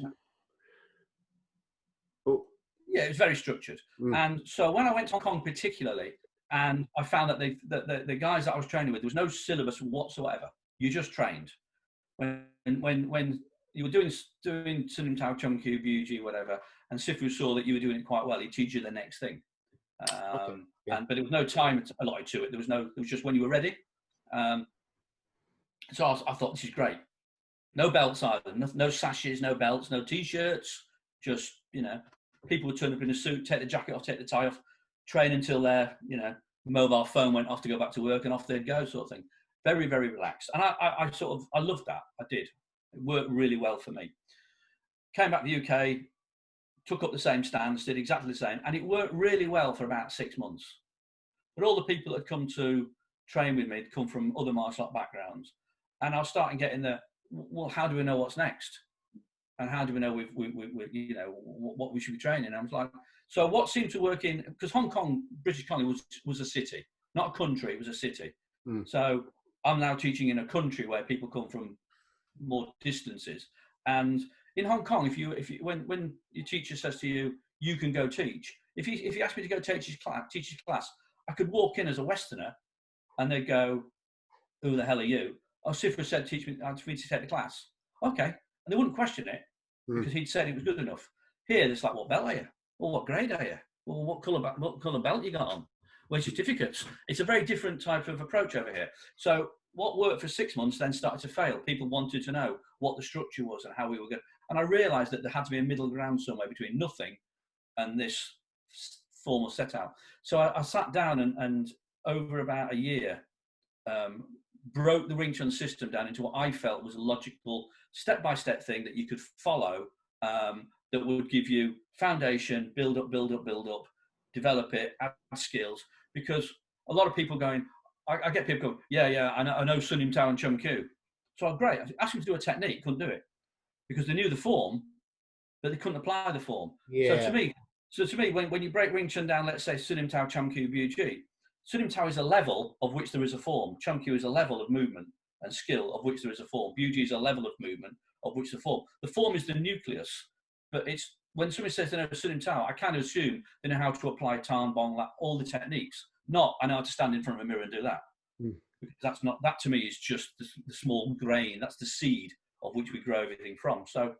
Oh. Yeah, it was very structured. And so when I went to Hong Kong particularly, and I found that the guys that I was training with, there was no syllabus whatsoever. You just trained. When you were doing Sun Tao, Chung Kyu, Buji, whatever, and Sifu saw that you were doing it quite well, he'd teach you the next thing. But there was no time allotted to it. It was just when you were ready. So I thought, this is great. No belts either. No sashes, no belts, no t-shirts. Just, people would turn up in a suit, take the jacket off, take the tie off, train until their, mobile phone went off to go back to work, and off they'd go, sort of thing. Very, very relaxed. And I loved that. I did. It worked really well for me. Came back to the UK, took up the same stance, did exactly the same, and it worked really well for about 6 months. But all the people that had come to train with me had come from other martial art backgrounds, and I was starting getting well, how do we know what's next? And how do we know what we should be training? And I was like, so what seemed to work because Hong Kong, British Colony was a city, not a country, it was a city. So I'm now teaching in a country where people come from more distances. And in Hong Kong, when your teacher says to you, you can go teach, if you ask me to go teach his class, I could walk in as a Westerner and they'd go, who the hell are you? Oh, Sifu said for me to take the class. Okay. And they wouldn't question it because he'd said it was good enough. Here, it's like, what belt are you? Well, what grade are you? Well, what colour belt you got on? Where's your certificates? It's a very different type of approach over here. So what worked for 6 months then started to fail. People wanted to know what the structure was and how we were going. And I realised that there had to be a middle ground somewhere between nothing and this formal set out. So I sat down and over about a year, broke the Wing Chun system down into what I felt was a logical step-by-step thing that you could follow, that would give you foundation, build up, develop it, add skills. Because a lot of people going, I get people going, yeah, I know Sun Tao and Chung Kyu. So great, I asked them to do a technique, couldn't do it because they knew the form, but they couldn't apply the form. Yeah. So to me, when you break Wing Chun down, let's say Sun Tao, Chung Kyu, Buji, Sun Tao is a level of which there is a form. Chung Kyu is a level of movement and skill of which there is a form. Buji is a level of movement of which the form. The form is the nucleus, but it's when somebody says they know Sun Tao, I kind of assume they know how to apply Tan, Bong, all the techniques. Not I know how to stand in front of a mirror and do that. Because that's not, that to me is just the small grain. That's the seed of which we grow everything from. So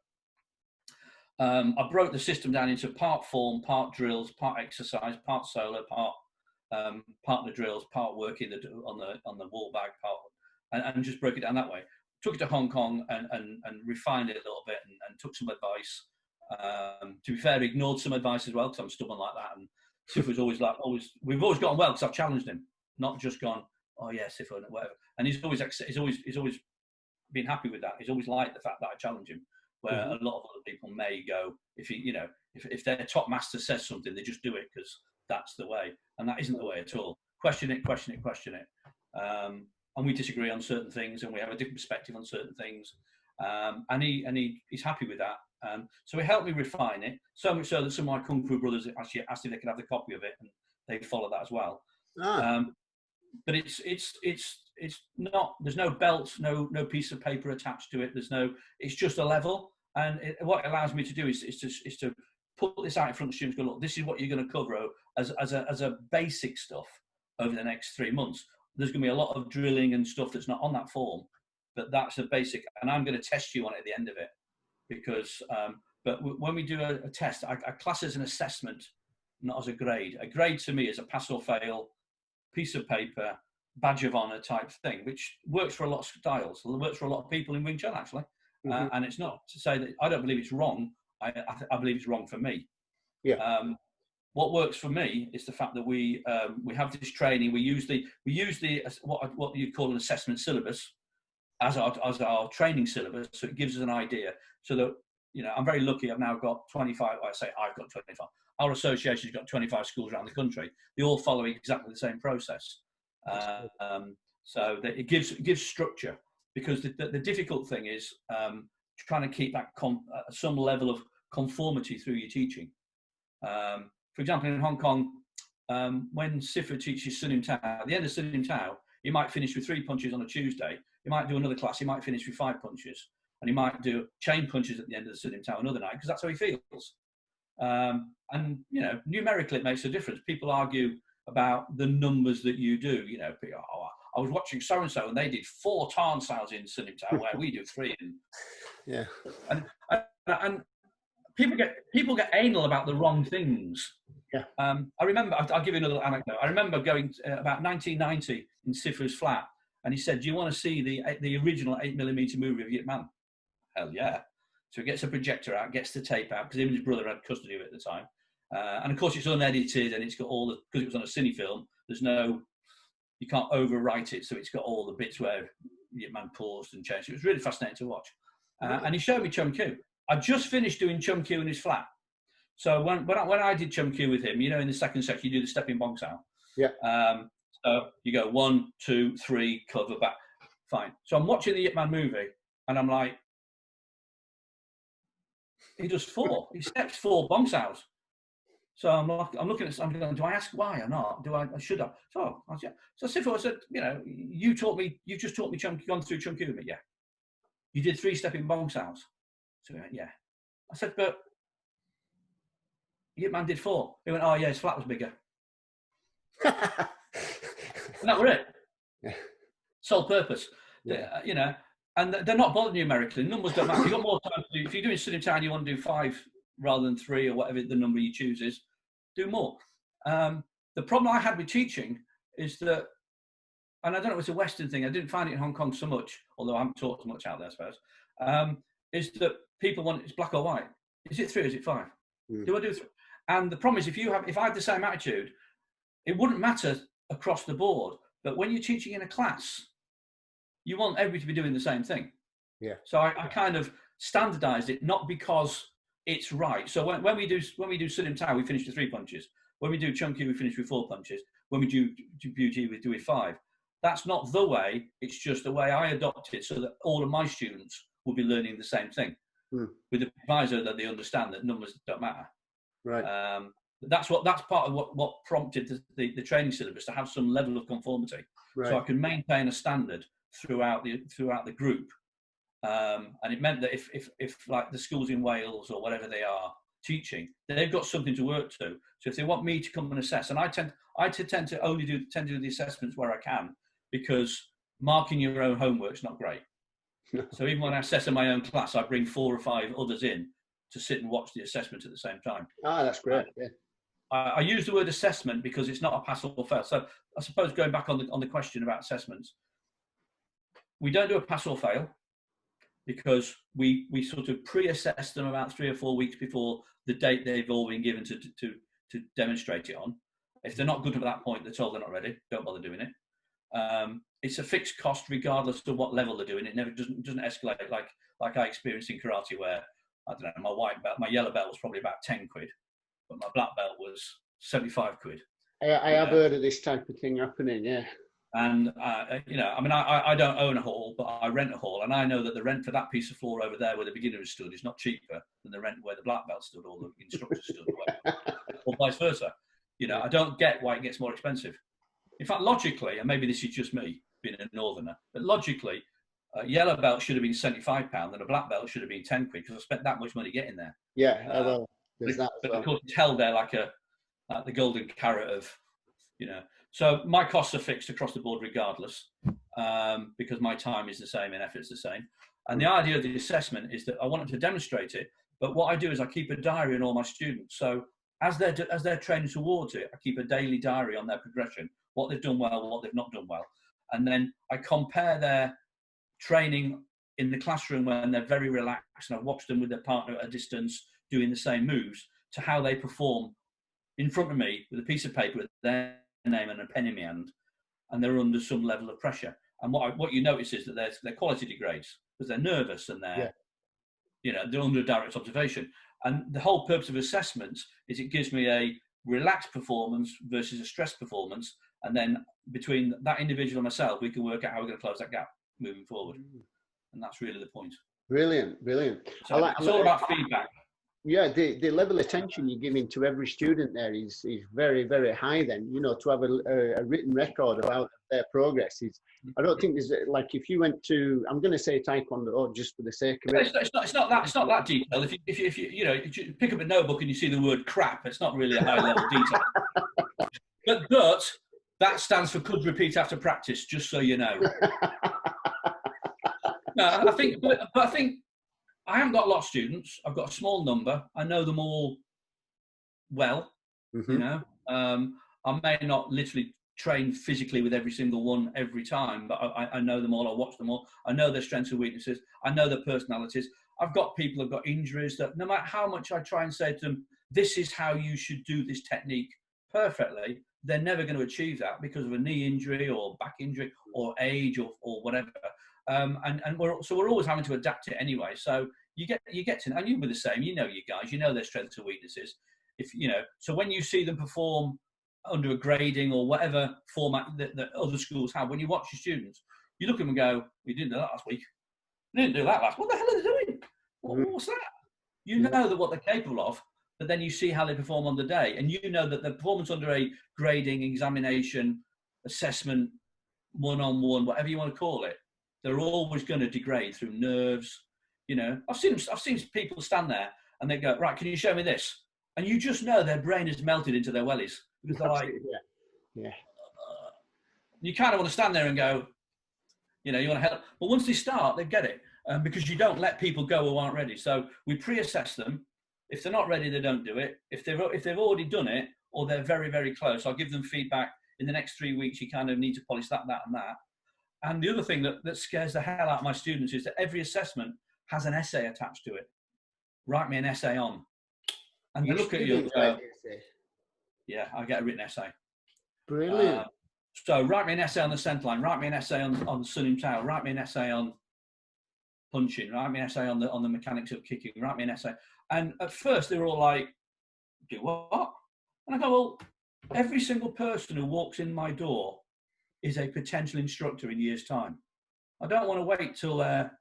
I broke the system down into part form, part drills, part exercise, part solo, part partner drills, part working on the wall bag, part, and just broke it down that way. Took it to Hong Kong and refined it a little bit and took some advice. To be fair, ignored some advice as well because I'm stubborn like that. And Sifu's we've always gotten well because I've challenged him, not just gone, oh yeah, Sifu, whatever. And he's always been happy with that. He's always liked the fact that I challenge him, where a lot of other people may go, if their top master says something, they just do it because that's the way, and that isn't the way at all. Question it. And we disagree on certain things, and we have a different perspective on certain things. And he's happy with that. So he helped me refine it, so much so that some of my Kung Fu brothers actually asked if they could have the copy of it, and they followed that as well. But it's not. There's no belt, no piece of paper attached to it. It's just a level, and what it allows me to do is to put this out in front of students. Go, look, this is what you're going to cover as a basic stuff over the next 3 months. There's going to be a lot of drilling and stuff that's not on that form, but that's a basic, and I'm going to test you on it at the end of it, because but when we do a test, I class it as an assessment, not as a grade. A grade to me is a pass or fail, piece of paper, badge of honor type thing, which works for a lot of styles. It works for a lot of people in Wing Chun actually, and it's not to say that I don't believe it's wrong. I believe it's wrong for me. Yeah. What works for me is the fact that we have this training. We use the what you call an assessment syllabus as our training syllabus, so it gives us an idea. So that I'm very lucky. I've now got 25. I say I've got 25. Our association's got 25 schools around the country. They all follow exactly the same process. So that it gives structure, because the difficult thing is trying to keep that some level of conformity through your teaching. For example, in Hong Kong, when Sifu teaches Sun Im Tao, at the end of Sun Im Tao, he might finish with 3 punches on a Tuesday. He might do another class. He might finish with 5 punches. And he might do chain punches at the end of the Sun Im Tao another night, because that's how he feels. And, you know, numerically, it makes a difference. People argue about the numbers that you do. You know, oh, I was watching so-and-so and they did 4 Tarn Saos in Sun Im Tao, where we do 3. And, yeah. And people get anal about the wrong things. Yeah. I remember, I'll give you another anecdote. I remember going about 1990 in Sifu's flat, and he said, "Do you want to see the original 8mm movie of Yip Man?" Hell yeah. So he gets a projector out, gets the tape out, because him and his brother had custody of it at the time. And of course it's unedited, and it's got all the, because it was on a cine film, you can't overwrite it, so it's got all the bits where Yip Man paused and changed. It was really fascinating to watch. And he showed me Chum Kiu. I just finished doing Chum Kiu in his flat. So when I did Chum Kiu with him, you know, in the second section, you do the stepping bong sound. Yeah. So you go 1, 2, 3, cover back. Fine. So I'm watching the Yip Man movie, and I'm like, he does 4. He steps 4 bong sounds. So I'm looking at, I'm going, do I ask why or not? Should I? So Sifu, I said, you know, you've just taught me gone through Chum Kiu with me. Yeah. You did 3 stepping bong sounds. So he went, yeah. I said, but Yip Man did 4. He went, oh yeah, his flat was bigger. And that were it. Yeah. Sole purpose. Yeah. You know, and they're not bothered numerically. Numbers don't matter. You've got more time to do. If you're doing Sun Im Tao and you want to do 5 rather than 3 or whatever the number you choose is, do more. The problem I had with teaching is that, and I don't know if it's a Western thing, I didn't find it in Hong Kong so much, although I haven't taught much out there, I suppose, is that people want, it's black or white. Is it 3 or is it 5? Do I do 3? And the problem is, if I had the same attitude, it wouldn't matter across the board. But when you're teaching in a class, you want everybody to be doing the same thing. Yeah. So I kind of standardized it, not because it's right. So when we do Sun Im Tao, we finish with 3 punches. When we do Chum Kiu, we finish with 4 punches. When we do Beauty, we do it 5. That's not the way. It's just the way I adopt it, so that all of my students will be learning the same thing, with the proviso that they understand that numbers don't matter. Right. That's part of what prompted the training syllabus to have some level of conformity, right. So I can maintain a standard throughout the group. And it meant that if like the schools in Wales or whatever they are teaching, they've got something to work to. So if they want me to come and assess, and I tend to only do the assessments where I can, because marking your own homework's not great. So even when I assess in my own class, I bring 4 or 5 others in to sit and watch the assessment at the same time. Ah, that's great. Yeah. I use the word assessment because it's not a pass or fail. So I suppose going back on the question about assessments, we don't do a pass or fail, because we sort of pre-assess them about 3 or 4 weeks before the date they've all been given to demonstrate it on. If they're not good at that point, they're told they're not ready. Don't bother doing it. It's a fixed cost regardless of what level they're doing. It never doesn't escalate like I experienced in karate, where I don't know, my yellow belt was probably about 10 quid, but my black belt was 75 quid. I have heard of this type of thing happening. Yeah. And, you know, I mean, I don't own a hall, but I rent a hall. And I know that the rent for that piece of floor over there where the beginner stood is not cheaper than the rent where the black belt stood or the instructor stood, or vice versa. You know, I don't get why it gets more expensive. In fact, logically, and maybe this is just me being a northerner, but logically, a yellow belt should have been £75 and a black belt should have been 10 quid, because I spent that much money getting there. Yeah, well, there's that as but well. Of course, it's held there like the golden carrot of, you know. So my costs are fixed across the board regardless, because my time is the same and effort's the same. And the idea of the assessment is that I want them to demonstrate it, but what I do is I keep a diary on all my students. So as they're training towards it, I keep a daily diary on their progression, what they've done well, what they've not done well. And then I compare their training in the classroom when they're very relaxed, and I've watched them with their partner at a distance doing the same moves, to how they perform in front of me with a piece of paper with their name and a pen in my hand, and they're under some level of pressure. And what you notice is that their quality degrades because they're nervous and they're under direct observation. And the whole purpose of assessments is it gives me a relaxed performance versus a stressed performance, and then between that individual and myself, we can work out how we're going to close that gap moving forward. And that's really the point. Brilliant. So it's all about feedback. Yeah, the level of attention you're giving to every student there is very, very high then. You know, to have a written record about their progress is, I don't think there's, like, if you went to, I'm going to say Taekwondo just for the sake of it. It's not that detailed. If you you know, if you pick up a notebook and you see the word crap, it's not really a high level detail. But that stands for could repeat after practice, just so you know. No, I think, but I think I haven't got a lot of students. I've got a small number. I know them all well. Mm-hmm. You know, I may not literally train physically with every single one every time, but I know them all. I watch them all. I know their strengths and weaknesses. I know their personalities. I've got people who've got injuries that no matter how much I try and say to them, this is how you should do this technique perfectly, they're never going to achieve that because of a knee injury or back injury or age or whatever. And we're always having to adapt it anyway. So you get to, and you'll be the same. You know your guys. You know their strengths and weaknesses. If you know, so when you see them perform under a grading or whatever format that other schools have, when you watch your students, you look at them and go, "We didn't do that last week. We didn't do that last. What the hell are they doing? What's that?" You know that what they're capable of, but then you see how they perform on the day, and you know that the performance under a grading, examination, assessment, one-on-one, whatever you want to call it, they're always going to degrade through nerves. You know, I've seen people stand there and they go, "Right, can you show me this?" And you just know their brain has melted into their wellies because they're like, yeah. You kind of want to stand there and go, you know, you want to help. But once they start, they get it because you don't let people go who aren't ready. So we pre-assess them. If they're not ready, they don't do it. If they've already done it or they're very, very close, I'll give them feedback. In the next 3 weeks, you kind of need to polish that, and that. And the other thing that scares the hell out of my students is that every assessment has an essay attached to it. Write me an essay on. And they look at you and go, yeah, I get a written essay. Brilliant. So write me an essay on the centre line, write me an essay on Sun Im Tao, write me an essay on punching, write me an essay on the mechanics of kicking, write me an essay. And at first they were all like, do what? And I go, well, every single person who walks in my door is a potential instructor in years' time. I don't want to wait till their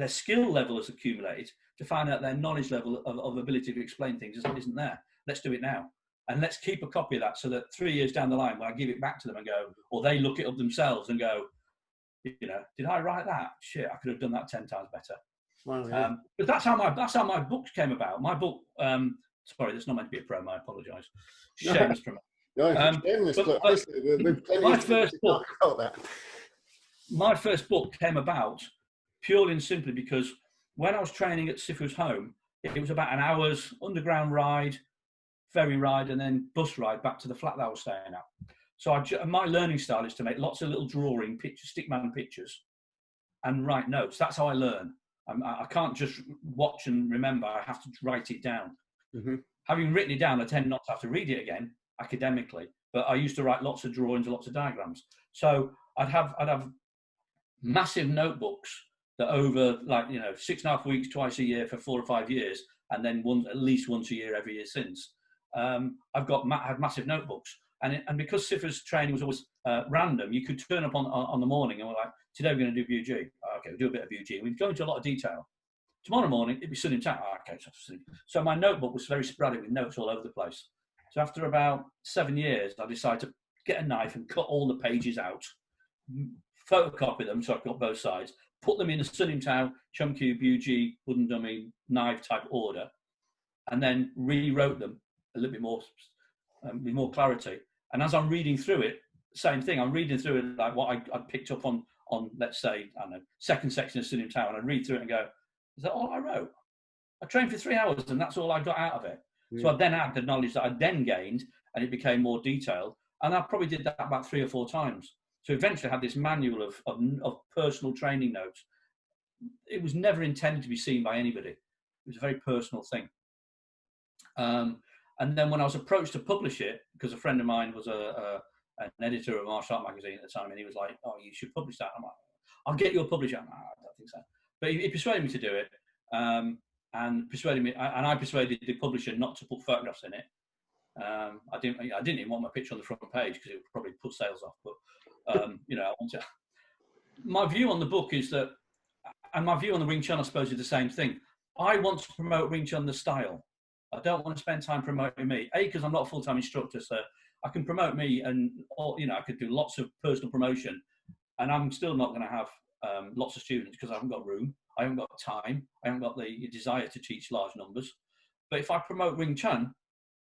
skill level has accumulated to find out their knowledge level of ability to explain things isn't there. Let's do it now. And let's keep a copy of that so that 3 years down the line, when I give it back to them and go, or they look it up themselves and go, you know, did I write that? Shit, I could have done that 10 times better. Wow, yeah. But that's how my book came about. My book, sorry, that's not meant to be a promo, I apologise. Shameless promo. No, shameless, but my first book came about purely and simply because when I was training at Sifu's home, it was about an hour's underground ride, ferry ride, and then bus ride back to the flat that I was staying at. So my learning style is to make lots of little drawing pictures, stickman pictures, and write notes. That's how I learn. I can't just watch and remember. I have to write it down. Mm-hmm. Having written it down, I tend not to have to read it again academically. But I used to write lots of drawings and lots of diagrams. So I'd have massive notebooks that over 6.5 weeks, twice a year for 4 or 5 years, and then at least once a year every year since. I've had massive notebooks, and because Sifu's training was always random, you could turn up on the morning and we're like, today we're going to do BUG. Okay, we'll do a bit of BUG. We'd go into a lot of detail. Tomorrow morning it'd be Sun Im Tao. Okay, so my notebook was very sporadic with notes all over the place. So after about 7 years, I decided to get a knife and cut all the pages out, photocopy them so I've got both sides, put them in a Sun Im Tao, Chum Q, BUG, wooden dummy, knife type order, and then rewrote them a little bit more with more clarity. And as I'm reading through it, same thing. I'm reading through it like what I picked up on let's say, I don't know, second section of Sun Im Tao, and I read through it and go, is that all I wrote? I trained for 3 hours and that's all I got out of it. Mm. So I then had the knowledge that I then gained, and it became more detailed. And I probably did that about 3 or 4 times. So eventually I had this manual of personal training notes. It was never intended to be seen by anybody. It was a very personal thing. And then when I was approached to publish it, because a friend of mine was an editor of a martial art magazine at the time, and he was like, "Oh, you should publish that." I'm like, "I'll get you a publisher." I don't think so. But he persuaded me to do it, and I persuaded the publisher not to put photographs in it. I didn't even want my picture on the front page because it would probably put sales off. But my view on the book is that, and my view on the Wing Chun, I suppose, is the same thing. I want to promote Wing Chun the style. I don't want to spend time promoting me. A, because I'm not a full-time instructor, so I can promote me, and I could do lots of personal promotion, and I'm still not going to have lots of students because I haven't got room, I haven't got time, I haven't got the desire to teach large numbers. But if I promote Wing Chun,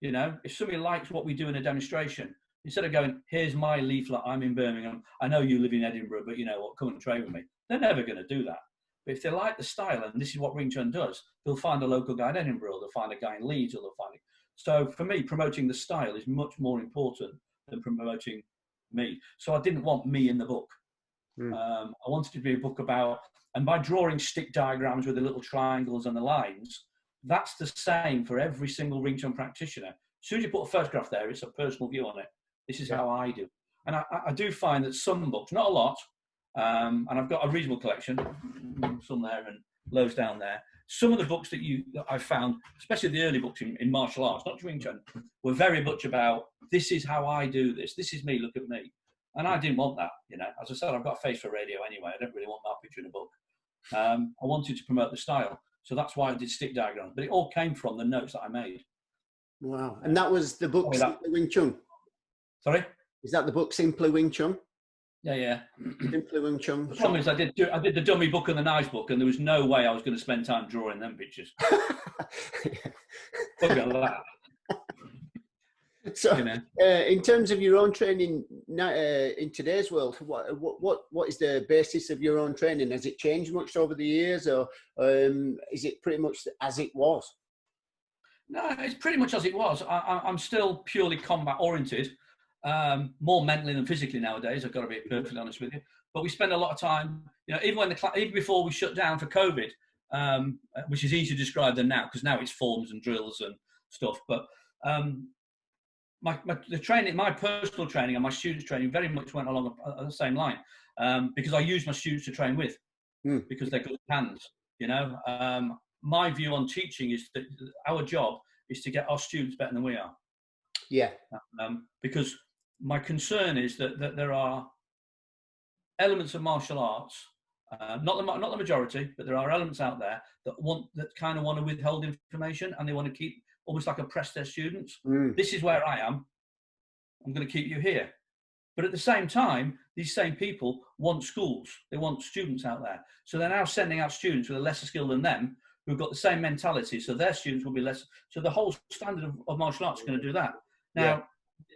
if somebody likes what we do in a demonstration, instead of going, here's my leaflet, I'm in Birmingham, I know you live in Edinburgh, but you know what, come and train with me. They're never going to do that. But if they like the style, and this is what Wing Chun does, they'll find a local guy in Edinburgh, or they'll find a guy in Leeds, or they'll find it. So for me, promoting the style is much more important than promoting me. So I didn't want me in the book. I wanted it to be a book about, and by drawing stick diagrams with the little triangles and the lines, that's the same for every single Wing Chun practitioner. As soon as you put a photograph there, it's a personal view on it. This is how I do. And I do find that some books, not a lot, and I've got a reasonable collection, some there and loads down there. Some of the books that I found, especially the early books in martial arts, not Wing Chun, were very much about, this is how I do this. This is me, look at me. And I didn't want that, As I said, I've got a face for radio anyway. I don't really want my picture in a book. I wanted to promote the style. So that's why I did stick diagrams. But it all came from the notes that I made. Wow. And that was the book, Simply Wing Chun? Sorry? Is that the book, Simply Wing Chun? Yeah. Simply Wing Chun. The problem is I did the dummy book and the nice book, and there was no way I was going to spend time drawing them pictures. Look at that. So, in terms of your own training in today's world, what is the basis of your own training? Has it changed much over the years, or is it pretty much as it was? No, it's pretty much as it was. I'm still purely combat oriented, more mentally than physically nowadays. I've got to be perfectly honest with you. But we spend a lot of time, even before we shut down for COVID, which is easier to describe than now, because now it's forms and drills and stuff. But the training, my personal training and my students' training very much went along the same line, because I use my students to train with, because they're good hands. My view on teaching is that our job is to get our students better than we are. Yeah. Because my concern is that there are elements of martial arts, not the majority, but there are elements out there that kind of want to withhold information, and they want to keep, almost like oppress their students. This is where I am. I'm going to keep you here. But at the same time, these same people want schools. They want students out there. So they're now sending out students with a lesser skill than them, who've got the same mentality. So their students will be less. So the whole standard of martial arts is going to do that. Now,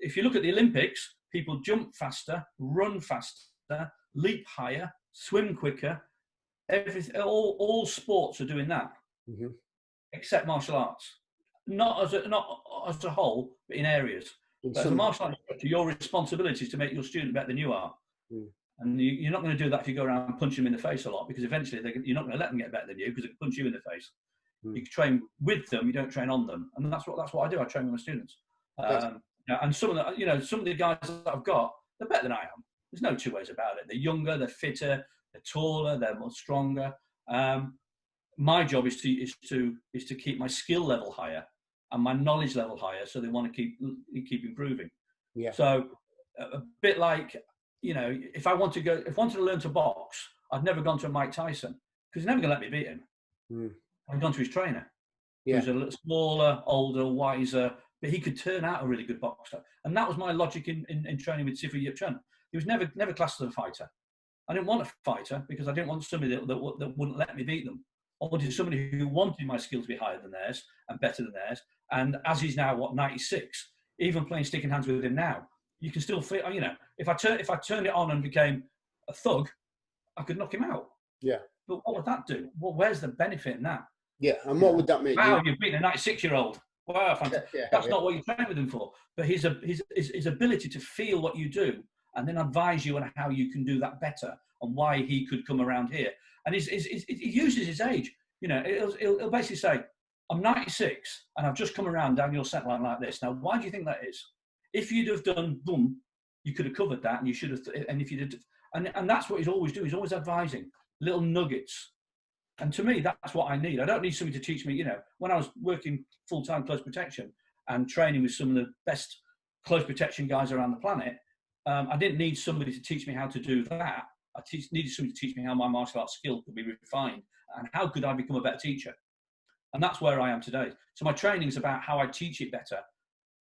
if you look at the Olympics, people jump faster, run faster, leap higher, swim quicker. Everything, all sports are doing that, except martial arts. Not as a whole, but in areas. So as a martial arts instructor, your responsibility is to make your student better than you are. And you're not going to do that if you go around and punch them in the face a lot, because eventually you're not going to let them get better than you, because they can punch you in the face. You train with them, you don't train on them, and that's what I do. I train with my students. And some of the guys that I've got, they're better than I am. There's no two ways about it. They're younger, they're fitter, they're taller, they're more stronger. My job is to keep my skill level higher and my knowledge level higher, so they want to keep improving. Yeah. So a bit like, if I wanted to learn to box, I've never gone to a Mike Tyson, because he's never going to let me beat him. I've gone to his trainer, who's a little smaller, older, wiser, but he could turn out a really good boxer. And that was my logic in training with Sifu Yip Chun. He was never classed as a fighter. I didn't want a fighter, because I didn't want somebody that wouldn't let me beat them. I wanted somebody who wanted my skill to be higher than theirs and better than theirs. And as he's now 96, even playing stick and hands with him now, you can still feel, if I turned it on and became a thug, I could knock him out. Yeah. But what would that do? Well, where's the benefit in that? Yeah. And what would that mean? Wow, you've beaten a 96-year-old. Wow, fantastic. That's not what you train with him for. But his ability to feel what you do and then advise you on how you can do that better and why he could come around here. And he uses his age. He'll basically say, I'm 96 and I've just come around down your set line like this. Now, why do you think that is? If you'd have done boom, you could have covered that, and you should have. And if you did, and that's what he's always doing. He's always advising little nuggets. And to me, that's what I need. I don't need somebody to teach me. When I was working full-time close protection and training with some of the best close protection guys around the planet, I didn't need somebody to teach me how to do that. I needed somebody to teach me how my martial arts skill could be refined and how could I become a better teacher. And that's where I am today. So my training is about how I teach it better,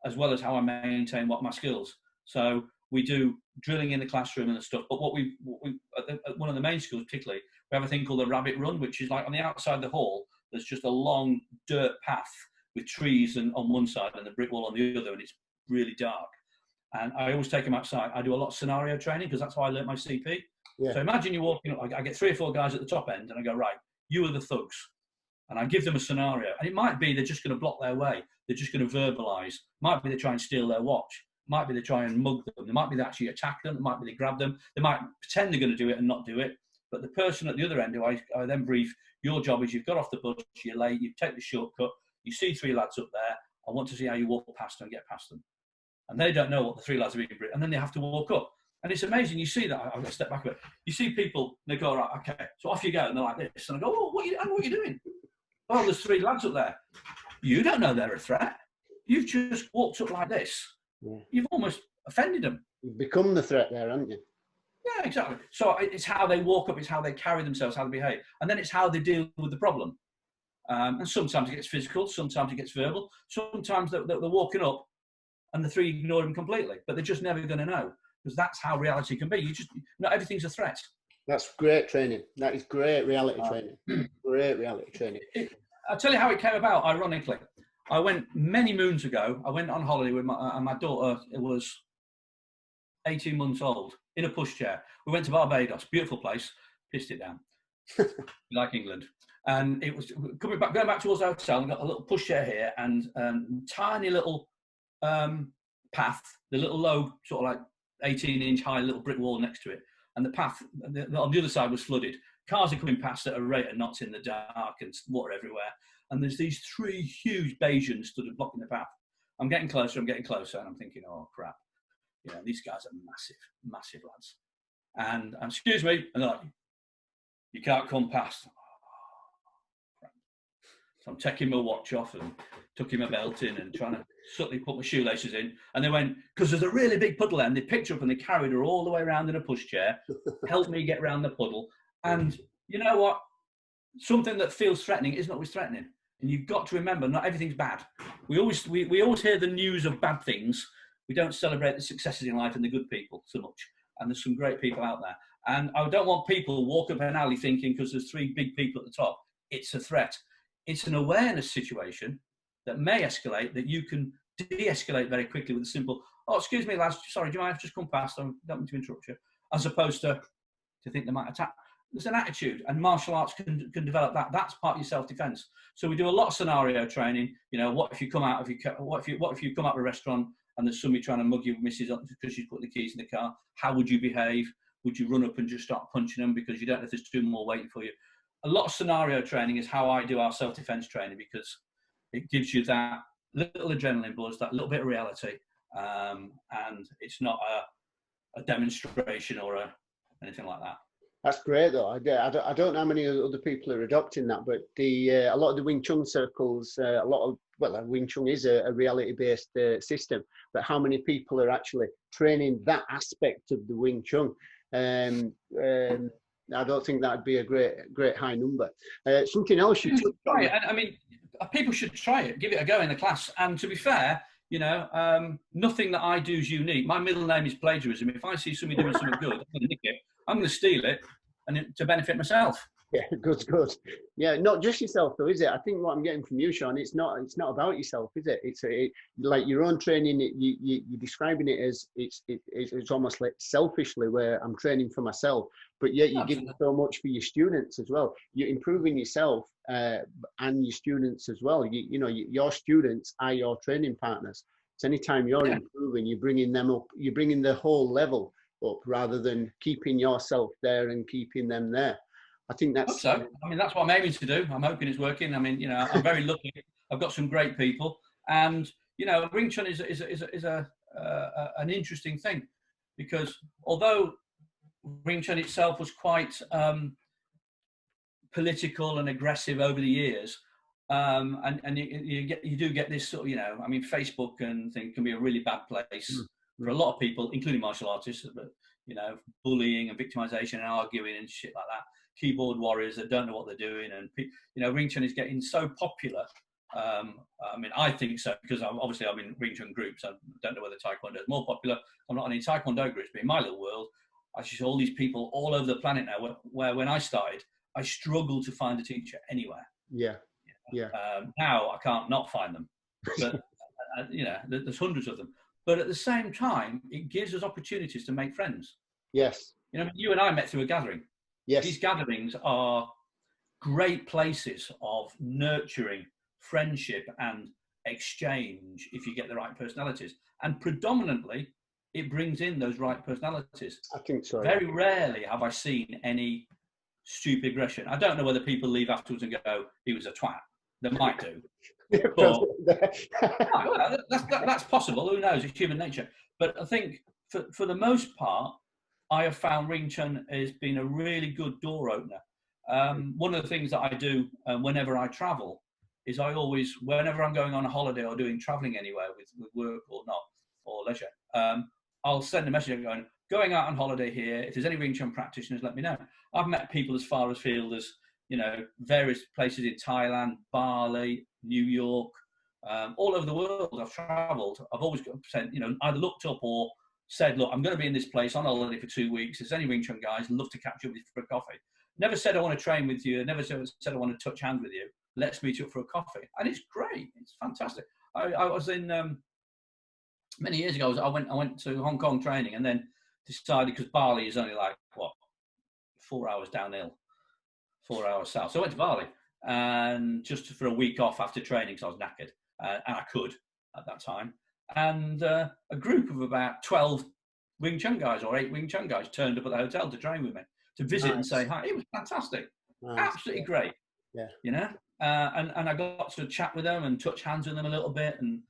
as well as how I maintain my skills. So we do drilling in the classroom and stuff. But what we at one of the main schools particularly, we have a thing called a rabbit run, which is like on the outside of the hall, there's just a long dirt path with trees and on one side and the brick wall on the other, and it's really dark. And I always take them outside. I do a lot of scenario training because that's how I learnt my CP. Yeah. So imagine you're walking up, I get 3 or 4 guys at the top end and I go, right, you are the thugs. And I give them a scenario. And it might be they're just going to block their way. They're just going to verbalise. Might be they try and steal their watch. Might be they try and mug them. There might be they actually attack them. It might be they grab them. They might pretend they're going to do it and not do it. But the person at the other end who I then brief, your job is you've got off the bus, you're late, you take the shortcut, you see 3 lads up there. I want to see how you walk past them and get past them. And they don't know what the 3 lads are being briefed. And then they have to walk up. And it's amazing. You see that. I've got to step back a bit. You see people, they go, right, okay, so off you go. And they're like this. And I go, oh, what are you doing? Oh, there's 3 lads up there. You don't know they're a threat. You've just walked up like this. Yeah. You've almost offended them. You've become the threat there, haven't you? Yeah, exactly. So it's how they walk up, it's how they carry themselves, how they behave. And then it's how they deal with the problem. And sometimes it gets physical, sometimes it gets verbal. Sometimes they're walking up and the 3 ignore them completely. But they're just never going to know. Because that's how reality can be. Not everything's a threat. That's great training. That is great reality training. Great reality training. I'll tell you how it came about, ironically. I went many moons ago, I went on holiday with my daughter. It was 18 months old, in a pushchair. We went to Barbados, beautiful place, pissed it down, like England. And it was going back towards the hotel, and got a little pushchair here and tiny little path, the little low, sort of like 18-inch high little brick wall next to it. And the path on the other side was flooded. Cars are coming past at a rate of knots in the dark and water everywhere. And there's these 3 huge Bajans stood blocking the path. I'm getting closer, and I'm thinking, oh, crap. You know, these guys are massive, massive lads. And excuse me, and they're like, you can't come past. Oh, crap. So I'm taking my watch off and tucking my belt in and trying to subtly put my shoelaces in. And they went, because there's a really big puddle there, and they picked her up and they carried her all the way around in a pushchair, helped me get around the puddle. And you know what? Something that feels threatening isn't always threatening. And you've got to remember, not everything's bad. We always hear the news of bad things. We don't celebrate the successes in life and the good people so much. And there's some great people out there. And I don't want people walk up an alley thinking because there's 3 big people at the top, it's a threat. It's an awareness situation that may escalate, that you can de-escalate very quickly with a simple, oh, excuse me, lads, sorry, do you mind if I just come past? I don't mean to interrupt you. As opposed to think they might attack. There's an attitude, and martial arts can develop that. That's part of your self-defense. So we do a lot of scenario training. You know, what if you come out what if you come out of a restaurant and there's somebody trying to mug you, missus, because she's put the keys in the car? How would you behave? Would you run up and just start punching them because you don't know if there's 2 more waiting for you? A lot of scenario training is how I do our self-defense training, because it gives you that little adrenaline buzz, that little bit of reality, and it's not a demonstration or anything like that. That's great, though. I don't know how many other people are adopting that, but a lot of the Wing Chun circles, Wing Chun is a reality-based system, but how many people are actually training that aspect of the Wing Chun? I don't think that'd be a great high number. Something else you touched on. I mean, people should try it, give it a go in the class. And to be fair, you know, nothing that I do is unique. My middle name is plagiarism. If I see somebody doing something good, I'm going to nick it. I'm going to steal it, and to benefit myself. Yeah, good. Yeah, not just yourself though, is it? I think what I'm getting from you, Shaun, it's not about yourself, is it? It's like your own training. You're describing it as it's almost like selfishly, where I'm training for myself, but yet you're giving so much for your students as well. You're improving yourself and your students as well. You know, your students are your training partners. So anytime you're improving, you're bringing them up. You're bringing the whole level up rather than keeping yourself there and keeping them there. I think that's so. I mean, that's what I'm aiming to do. I'm hoping it's working. I mean, you know, I'm very lucky. I've got some great people, and you know, Wing Chun is an interesting thing, because although Wing Chun itself was quite political and aggressive over the years, and you do get this sort of, you know, I mean, Facebook and thing can be a really bad place for a lot of people, including martial artists, but you know, bullying and victimization and arguing and shit like that. Keyboard warriors that don't know what they're doing, and you know, Wing Chun is getting so popular. I mean, I think so because obviously I'm in Wing Chun groups. I don't know whether Taekwondo is more popular. I'm not in any Taekwondo groups, but in my little world, I see all these people all over the planet now. Where when I started, I struggled to find a teacher anywhere. Yeah, yeah. Now I can't not find them, but you know, there's hundreds of them. But at the same time, it gives us opportunities to make friends. Yes. You know, you and I met through a gathering. Yes. These gatherings are great places of nurturing friendship and exchange if you get the right personalities. And predominantly, it brings in those right personalities. I think so. Very rarely have I seen any stupid aggression. I don't know whether people leave afterwards and go, he was a twat. They might do. But, well, that's possible. Who knows? It's human nature. But I think for the most part, I have found Wing Chun has been a really good door opener. One of the things that I do whenever I travel is I always, whenever I'm going on a holiday or doing traveling anywhere with work or not, or leisure, I'll send a message going out on holiday here. If there's any Wing Chun practitioners, let me know. I've met people as far afield as, you know, various places in Thailand, Bali, New York, all over the world. I've travelled. I've always sent, you know, either looked up or said, look, I'm going to be in this place on holiday for 2 weeks. If there's any Wing Chun guys, I'd love to catch up with you for a coffee. Never said I want to train with you. Never said I want to touch hands with you. Let's meet up for a coffee. And it's great. It's fantastic. I was in, many years ago, I went to Hong Kong training and then decided, because Bali is only like, 4 hours downhill, 4 hours south. So I went to Bali and just for a week off after training because I was knackered. And I could at that time. And a group of about 12 Wing Chun guys or 8 Wing Chun guys turned up at the hotel to train with me, to visit and say hi. It was fantastic. Absolutely great. Yeah. You know? And I got to chat with them and touch hands with them a little bit and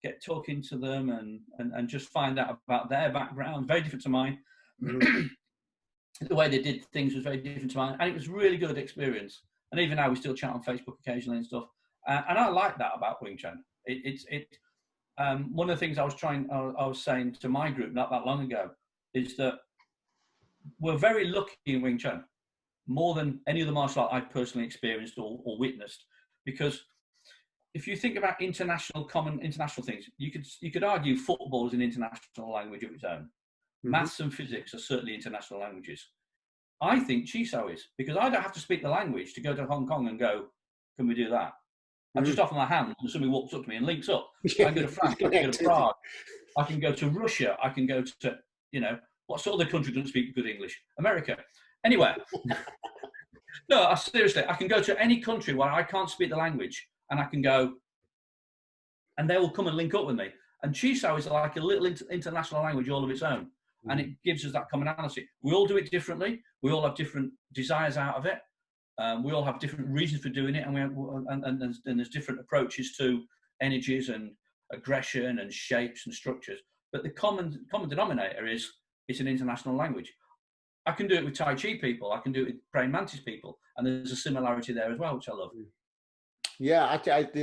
get talking to them and just find out about their background, very different to mine. Mm-hmm. The way they did things was very different to mine. And it was a really good experience. And even now we still chat on Facebook occasionally and stuff. And I like that about Wing Chun. One of the things I was saying to my group not that long ago is that we're very lucky in Wing Chun, more than any other martial art I've personally experienced or witnessed. Because if you think about common international things, you could argue football is an international language of its own. Mm-hmm. Maths and physics are certainly international languages. I think Chiso is, because I don't have to speak the language to go to Hong Kong and go, can we do that? I just offer my hand and somebody walks up to me and links up. I can go to France, I can go to Prague, I can go to Russia, I can go to, you know, what sort of country doesn't speak good English? America. Anywhere. No, seriously, I can go to any country where I can't speak the language and I can go and they will come and link up with me. And Chiso is like a little international language all of its own. And it gives us that commonality. We all do it differently. We all have different desires out of it. We all have different reasons for doing it, and there's different approaches to energies and aggression and shapes and structures. But the common denominator is it's an international language. I can do it with Tai Chi people. I can do it with praying mantis people, and there's a similarity there as well, which I love. Yeah,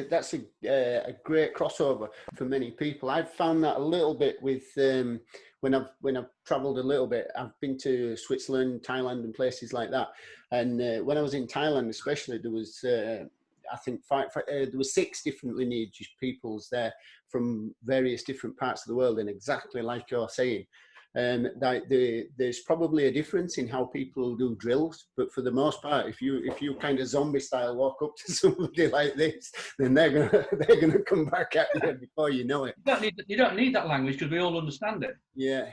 that's a great crossover for many people. I've found that a little bit with when I've travelled a little bit. I've been to Switzerland, Thailand, and places like that. And when I was in Thailand, especially, there was I think there were 6 different lineage peoples there from various different parts of the world, and exactly like you're saying. There's probably a difference in how people do drills, but for the most part, if you kind of zombie style walk up to somebody like this, then they're gonna come back at you before you know it. You don't need that language because we all understand it. Yeah.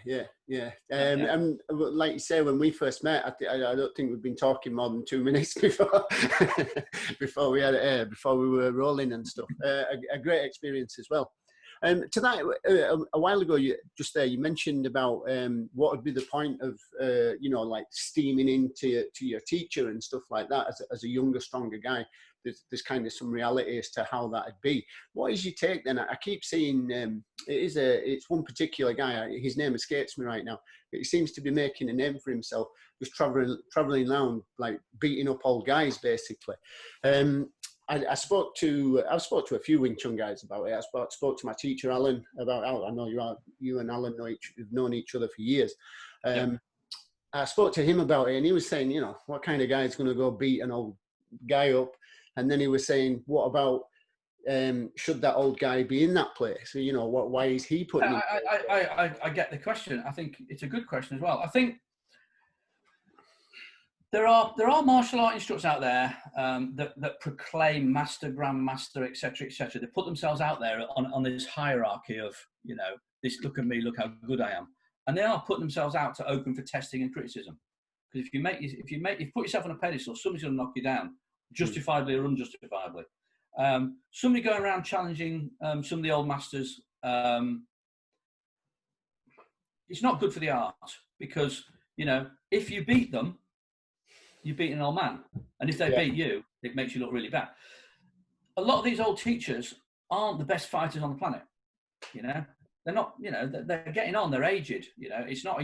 And like you say, when we first met, I don't think we've been talking more than 2 minutes before before we were rolling and stuff. A great experience as well. To that, a while ago, you mentioned about what would be the point of, like steaming into your teacher and stuff like that as a younger, stronger guy. There's kind of some reality as to how that'd be. What is your take then? I keep seeing it's one particular guy. His name escapes me right now. But he seems to be making a name for himself, just traveling around like beating up old guys, basically. I spoke to a few Wing Chun guys about it. I spoke to my teacher Alan about. I know you and Alan have known each other for years. I spoke to him about it, and he was saying, you know, what kind of guy is going to go beat an old guy up? And then he was saying, what about should that old guy be in that place? So, you know, why is he putting? I get the question. I think it's a good question as well. I think there are martial art instructors out there that proclaim master, grandmaster, etc., etc. They put themselves out there on this hierarchy of, you know, this, look at me, look how good I am, and they are putting themselves out to open for testing and criticism. Because if you put yourself on a pedestal, somebody's going to knock you down, justifiably or unjustifiably. Somebody going around challenging some of the old masters, it's not good for the art, because, you know, if you beat them, you beat an old man, and if they beat you, it makes you look really bad. A lot of these old teachers aren't the best fighters on the planet. You know, they're not. You know, they're getting on. They're aged. You know, it's not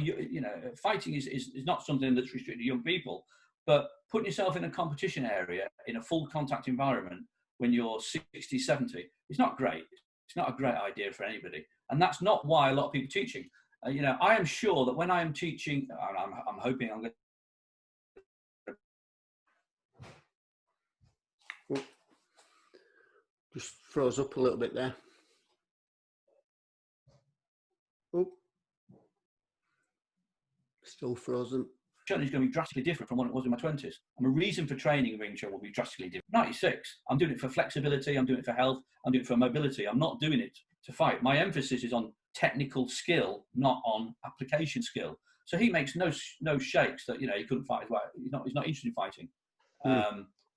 fighting is not something that's restricted to young people. But putting yourself in a competition area in a full contact environment when you're 60, 70, it's not great. It's not a great idea for anybody, and that's not why a lot of people are teaching. You know, I am sure that when I am teaching, I'm hoping I'm going. Just froze up a little bit there. Oh, still frozen. Chun is going to be drastically different from what it was in my 20s. And the reason for training Wing Chun will be drastically different. 96, I'm doing it for flexibility, I'm doing it for health, I'm doing it for mobility. I'm not doing it to fight. My emphasis is on technical skill, not on application skill. So he makes no shakes that, you know, he couldn't fight as well. He's not interested in fighting.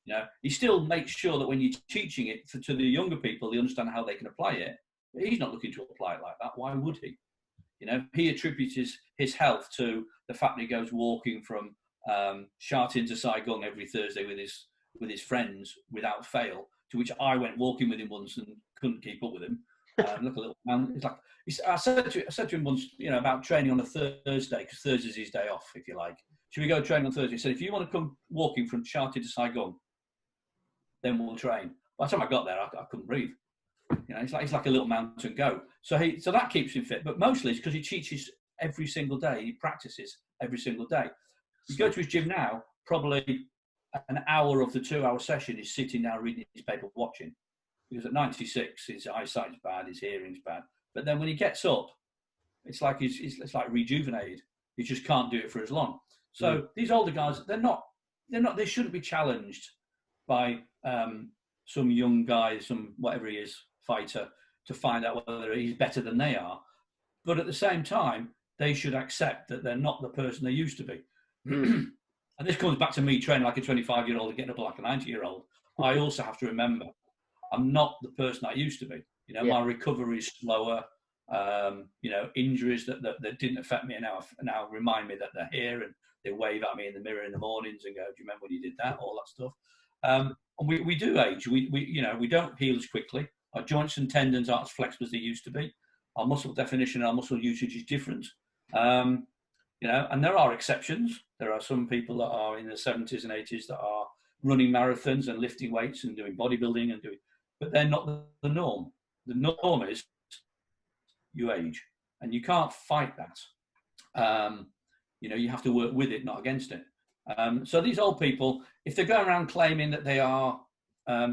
You know, he still makes sure that when you're teaching it to the younger people, they understand how they can apply it. But he's not looking to apply it like that. Why would he? You know, he attributes his health to the fact that he goes walking from Shatin to Saigon every Thursday with his friends without fail. To which I went walking with him once and couldn't keep up with him. Look, a little man. It's like I said to him once, you know, about training on a Thursday, because Thursday's his day off, if you like. Should we go training on Thursday? He said, if you want to come walking from Shatin to Saigon, then we'll train. By the time I got there, I couldn't breathe. You know, it's like a little mountain goat. So that keeps him fit. But mostly it's because he teaches every single day. He practices every single day. You go to his gym now, probably an hour of the 2-hour session is sitting down reading his paper, watching. Because at 96, his eyesight's bad, his hearing's bad. But then when he gets up, it's like it's like rejuvenated. He just can't do it for as long. So these older guys, they shouldn't be challenged by some young guy, some whatever he is, fighter, to find out whether he's better than they are. But at the same time, they should accept that they're not the person they used to be. And this comes back to me training like a 25-year-old and getting up like a 90-year-old. I also have to remember, I'm not the person I used to be. You know, my recovery is slower. You know, injuries that didn't affect me now remind me that they're here, and they wave at me in the mirror in the mornings and go, "Do you remember when you did that?" All that stuff. And we do age. We don't heal as quickly. Our joints and tendons aren't as flexible as they used to be. Our muscle definition, our muscle usage is different. You know, and there are exceptions. There are some people that are in their 70s and 80s that are running marathons and lifting weights and doing bodybuilding but they're not the norm. The norm is you age, and you can't fight that. You know, you have to work with it, not against it. So these old people, if they're going around claiming that they are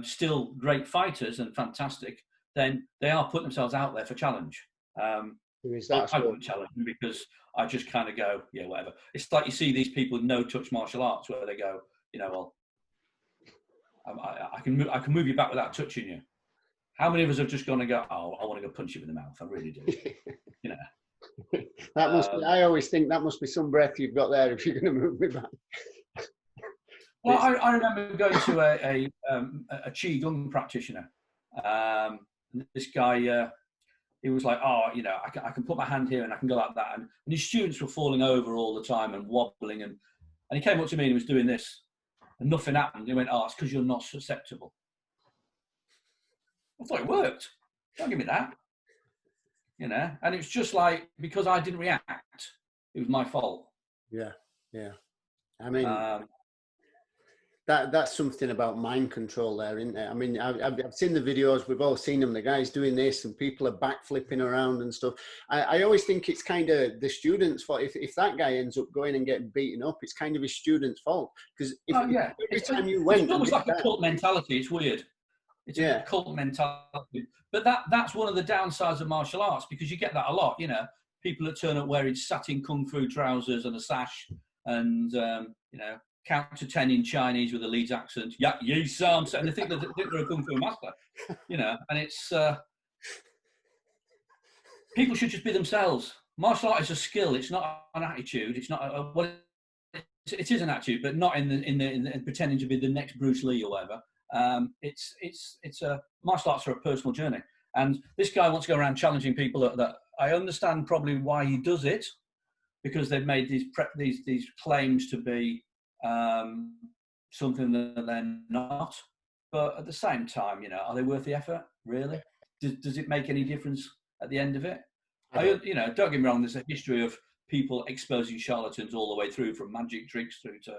still great fighters and fantastic, then they are putting themselves out there for challenge. I wouldn't challenge them because I just kind of go, yeah, whatever. It's like you see these people with no-touch martial arts where they go, you know, well, I can move you back without touching you. How many of us have just gone and go, oh, I want to go punch you in the mouth? I really do. You know. That must be, I always think that must be some breath you've got there if you're going to move me back. Well, I remember going to a Qigong practitioner. This guy, he was like, oh, you know, I can put my hand here and I can go like that. And his students were falling over all the time and wobbling. And he came up to me and he was doing this. And nothing happened. He went, oh, it's because you're not susceptible. I thought it worked. Don't give me that. You know, and it's just like, because I didn't react, it was my fault. Yeah, yeah. I mean, That's something about mind control there, isn't it? I mean, I've seen the videos. We've all seen them. The guys doing this, and people are backflipping around and stuff. I always think it's kind of the student's fault. If that guy ends up going and getting beaten up, it's kind of his student's fault. Because every time you went, it's almost like a cult mentality. It's weird. It's a cult mentality. But that's one of the downsides of martial arts, because you get that a lot. You know, people that turn up wearing satin kung fu trousers and a sash, and you know, count to 10 in Chinese with a Leeds accent. Yeah, you son, and they think they're a kung fu master. You know, and it's people should just be themselves. Martial art is a skill. It's not an attitude. It's not well, it is an attitude, but not in the pretending to be the next Bruce Lee or whatever. It's a martial arts are a personal journey, and this guy wants to go around challenging people. That I understand probably why he does it, because they've made these claims to be something that they're not. But at the same time, you know, are they worth the effort? Really? Does it make any difference at the end of it? You know, don't get me wrong. There's a history of people exposing charlatans all the way through, from magic tricks through to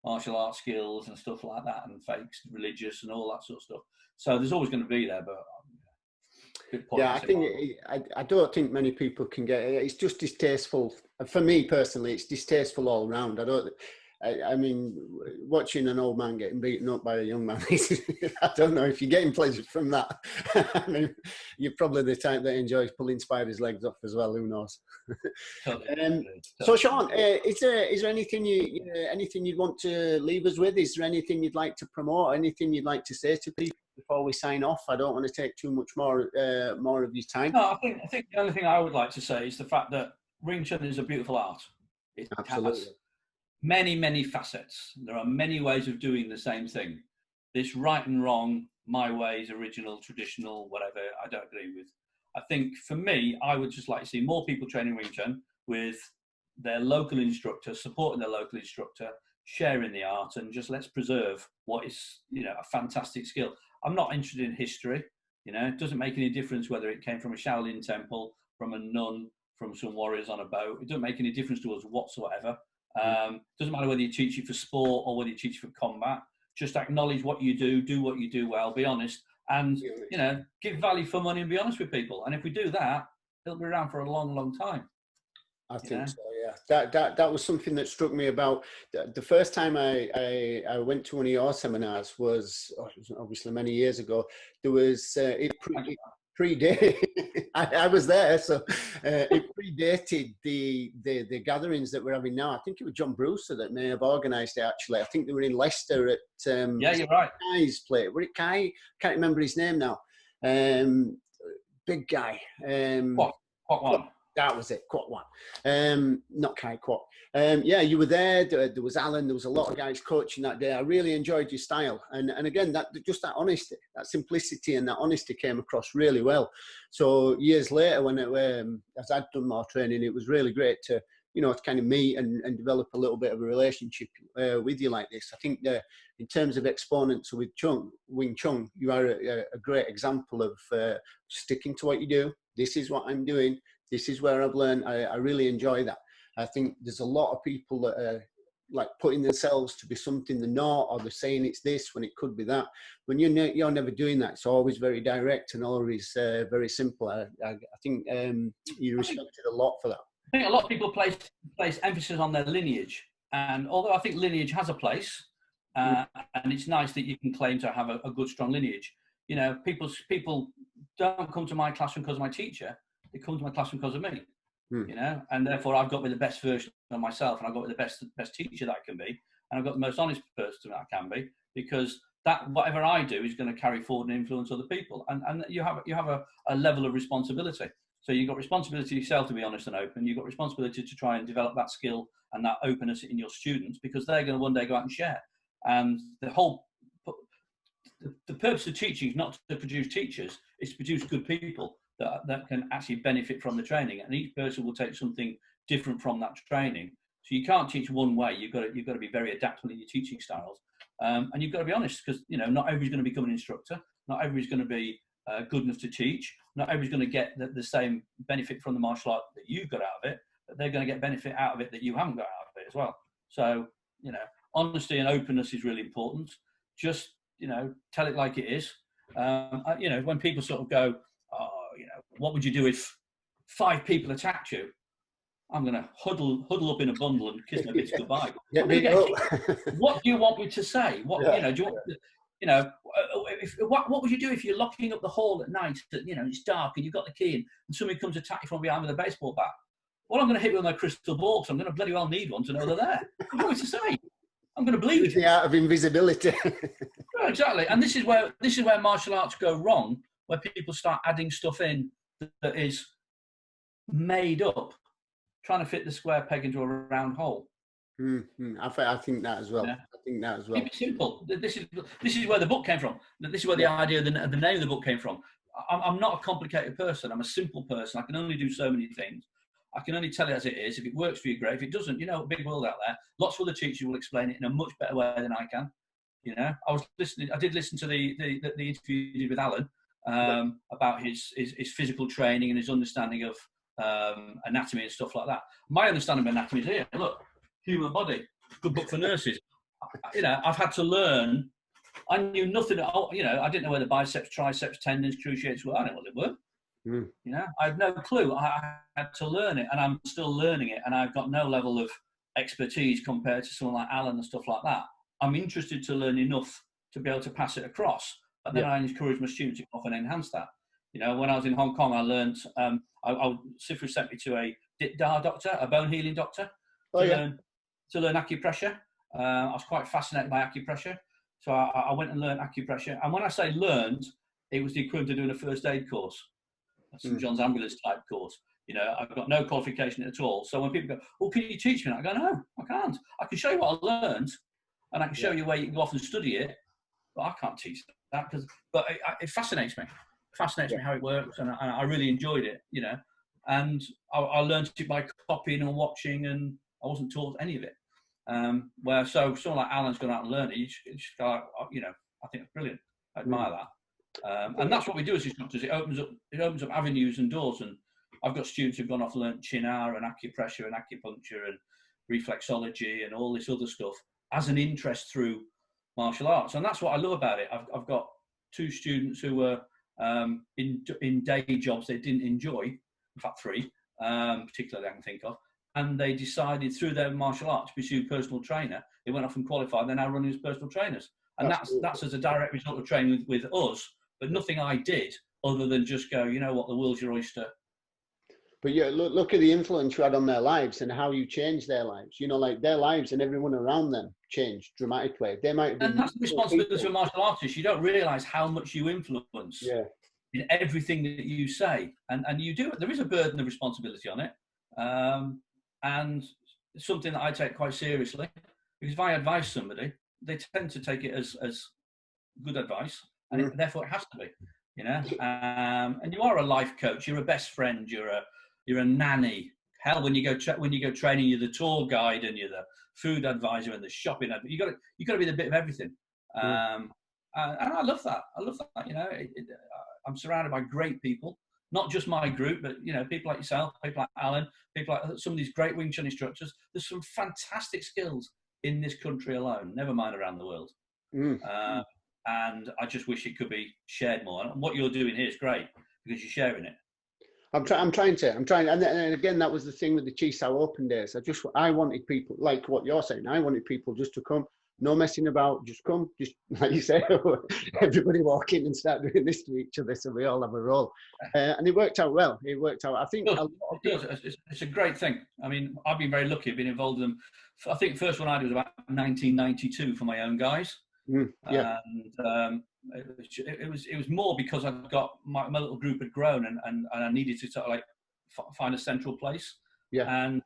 martial arts skills and stuff like that, and fakes, religious, and all that sort of stuff. So there's always going to be there, but good point. Yeah, I think I don't think many people can get it. It's just distasteful for me personally. It's distasteful all around. I mean, watching an old man getting beaten up by a young man, I don't know if you're getting pleasure from that. I mean, you're probably the type that enjoys pulling spiders' legs off as well. Who knows? Totally. So, Shaun, is there anything you'd want to leave us with? Is there anything you'd like to promote? Anything you'd like to say to people before we sign off? I don't want to take too much more of your time. No, I think the only thing I would like to say is the fact that Wing Chun is a beautiful art. It has many facets. There are many ways of doing the same thing. This right and wrong, my ways, original, traditional, whatever, I don't agree with. I think for me, I would just like to see more people training Wing Chun with their local instructor, supporting their local instructor, sharing the art, and just let's preserve what is, you know, a fantastic skill. I'm not interested in history. You know, it doesn't make any difference whether it came from a Shaolin temple, from a nun, from some warriors on a boat. It doesn't make any difference to us whatsoever. Doesn't matter whether you teach it for sport or whether you teach it for combat. Just acknowledge what you do what you do well, be honest, and, you know, give value for money and be honest with people. And if we do that, it'll be around for a long time. I think so, yeah. That was something that struck me about the first time I went to one of your seminars was obviously many years ago. There was it predated. I was there, so it predated the gatherings that we're having now. I think it was John Brewster that may have organised it. Actually, I think they were in Leicester at yeah, you're right. Kai's place. Were it Kai? Can't remember his name now. Big guy. What one? That was it, Quat one. Not Kai, Quat. Yeah, you were there. There was Alan. There was a lot of guys coaching that day. I really enjoyed your style. And again, that honesty, that simplicity and that honesty came across really well. So years later, when as I'd done more training, it was really great to, you know, to kind of meet and develop a little bit of a relationship with you like this. I think that in terms of exponents with Wing Chun, you are a great example of sticking to what you do. This is what I'm doing. This is where I've learned. I really enjoy that. I think there's a lot of people that are like putting themselves to be something they're not, or they're saying it's this when it could be that. When you're never doing that, it's always very direct and always very simple. I think you're respected a lot for that. I think a lot of people place emphasis on their lineage, and although I think lineage has a place, and it's nice that you can claim to have a good, strong lineage. You know, people don't come to my classroom because of my teacher. They come to my classroom because of me, you know, and therefore I've got to be the best version of myself, and I've got to be the best teacher that I can be, and I've got the most honest person that I can be, because that whatever I do is going to carry forward and influence other people, and you have a level of responsibility. So you've got responsibility yourself to be honest and open. You've got responsibility to try and develop that skill and that openness in your students, because they're going to one day go out and share. And the purpose of teaching is not to produce teachers; it's to produce good people that can actually benefit from the training, and each person will take something different from that training. So you can't teach one way. You've got to be very adaptable in your teaching styles, and you've got to be honest, because, you know, not everybody's going to become an instructor, not everybody's going to be good enough to teach, not everybody's going to get the same benefit from the martial art that you've got out of it, but they're going to get benefit out of it that you haven't got out of it as well. So, you know, honesty and openness is really important. Just, tell it like it is. When people sort of go, oh, what would you do if 5 people attacked you? I'm going to huddle up in a bundle and kiss my bits goodbye. What do you want me to say? What do you want? What would you do if you're locking up the hall at night? That it's dark and you've got the key and somebody comes to attack you from behind with a baseball bat. Well, I'm going to hit you with my crystal ball, so I'm going to bloody well need one to know they're there. What do you want me to say? I'm going to believe it's the art of invisibility. Right, exactly, and this is where martial arts go wrong, where people start adding stuff in that is made up, trying to fit the square peg into a round hole. I think that as well. Yeah. I think that as well. Keep it simple. This is where the book came from. This is where the idea, the name of the book came from. I'm not a complicated person. I'm a simple person. I can only do so many things. I can only tell it as it is. If it works for you, great. If it doesn't, big world out there. Lots of other teachers will explain it in a much better way than I can. I did listen to the interview you did with Alan about his physical training and his understanding of anatomy and stuff like that. My understanding of anatomy is here. Look, human body, good book for nurses. I've had to learn. I knew nothing. I didn't know where the biceps, triceps, tendons, cruciates were. I didn't know what they were. I had no clue. I had to learn it, and I'm still learning it. And I've got no level of expertise compared to someone like Alan and stuff like that. I'm interested to learn enough to be able to pass it across. But then I encourage my students to go off and enhance that. When I was in Hong Kong, I learned. Sifu sent me to a Dit Da doctor, a bone healing doctor, to learn acupressure. I was quite fascinated by acupressure, so I went and learned acupressure. And when I say learned, it was the equivalent of doing a first aid course, a St. John's ambulance type course. I've got no qualification at all. So when people go, "Oh, can you teach me?" I go, "No, I can't. I can show you what I learned, and I can show you where you can go off and study it, but I can't teach that But it fascinates me. It fascinates me how it works, and I really enjoyed it. And I learned it by copying and watching, and I wasn't taught any of it. Where someone like Alan's gone out and learned it, you just go, I think it's brilliant. I admire that. And that's what we do as instructors. It opens up avenues and doors. And I've got students who've gone off and learned Chin-Ar and acupressure and acupuncture and reflexology and all this other stuff as an interest through martial arts. And that's what I love about it. I've got 2 students who were in day jobs they didn't enjoy. In fact, 3, particularly I can think of. And they decided through their martial art to pursue personal trainer. They went off and qualified. They're now running as personal trainers. And that's as a direct result of training with us, but nothing I did other than just go, the world's your oyster. But look at the influence you had on their lives and how you changed their lives. Like their lives and everyone around them changed dramatically. They might have been. And that's the responsibility of martial artists. You don't realise how much you influence in everything that you say. And you do. There is a burden of responsibility on it. And it's something that I take quite seriously, because if I advise somebody, they tend to take it as good advice, and therefore it has to be, And you are a life coach, you're a best friend, you're a nanny. Hell, when you go training, you're the tour guide and you're the food advisor and the shopping advisor. You got to be the bit of everything. And I love that. I'm surrounded by great people. Not just my group, but people like yourself, people like Alan, people like some of these great Wing Chun instructors. There's some fantastic skills in this country alone, never mind around the world. And I just wish it could be shared more. And what you're doing here is great because you're sharing it. I'm trying, and again, that was the thing with the Chisao Open days. I wanted people, like what you're saying, I wanted people just to come. No messing about, just come, just like you say, everybody walk in and start doing this to each other so we all have a role. And it worked out well. I think it's a great thing. I mean, I've been very lucky, been involved in them. I think the first one I did was about 1992 for my own guys. And it was more because I got my little group had grown and I needed to sort of like find a central place. And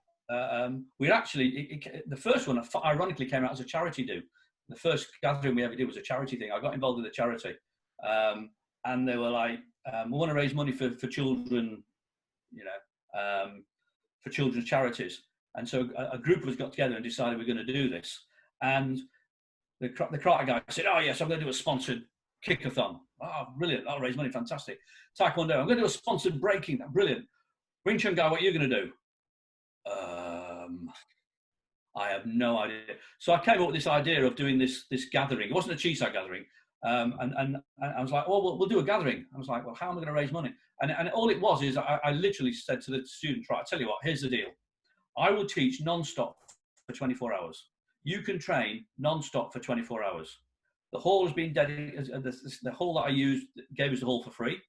we actually, the first one ironically came out as a charity do. The first gathering we ever did was a charity thing. I got involved with a charity, and they were like, "We want to raise money for children, for children's charities." And so a group of us got together and decided we're going to do this. And the karate guy said, "Oh yes, I'm going to do a sponsored kickathon. Oh, brilliant! I'll raise money, fantastic. Taekwondo, I'm going to do a sponsored breaking. Brilliant. Wing Chun guy, what are you going to do?" I have no idea. So I came up with this idea of doing this gathering. It wasn't a Chisao gathering. And I was like, well, we'll do a gathering. I was like, well, how am I going to raise money? And all it was is I literally said to the students, right, I tell you what, here's the deal. I will teach non-stop for 24 hours. You can train non-stop for 24 hours. The hall has been dedicated, the hall that I used gave us the hall for free.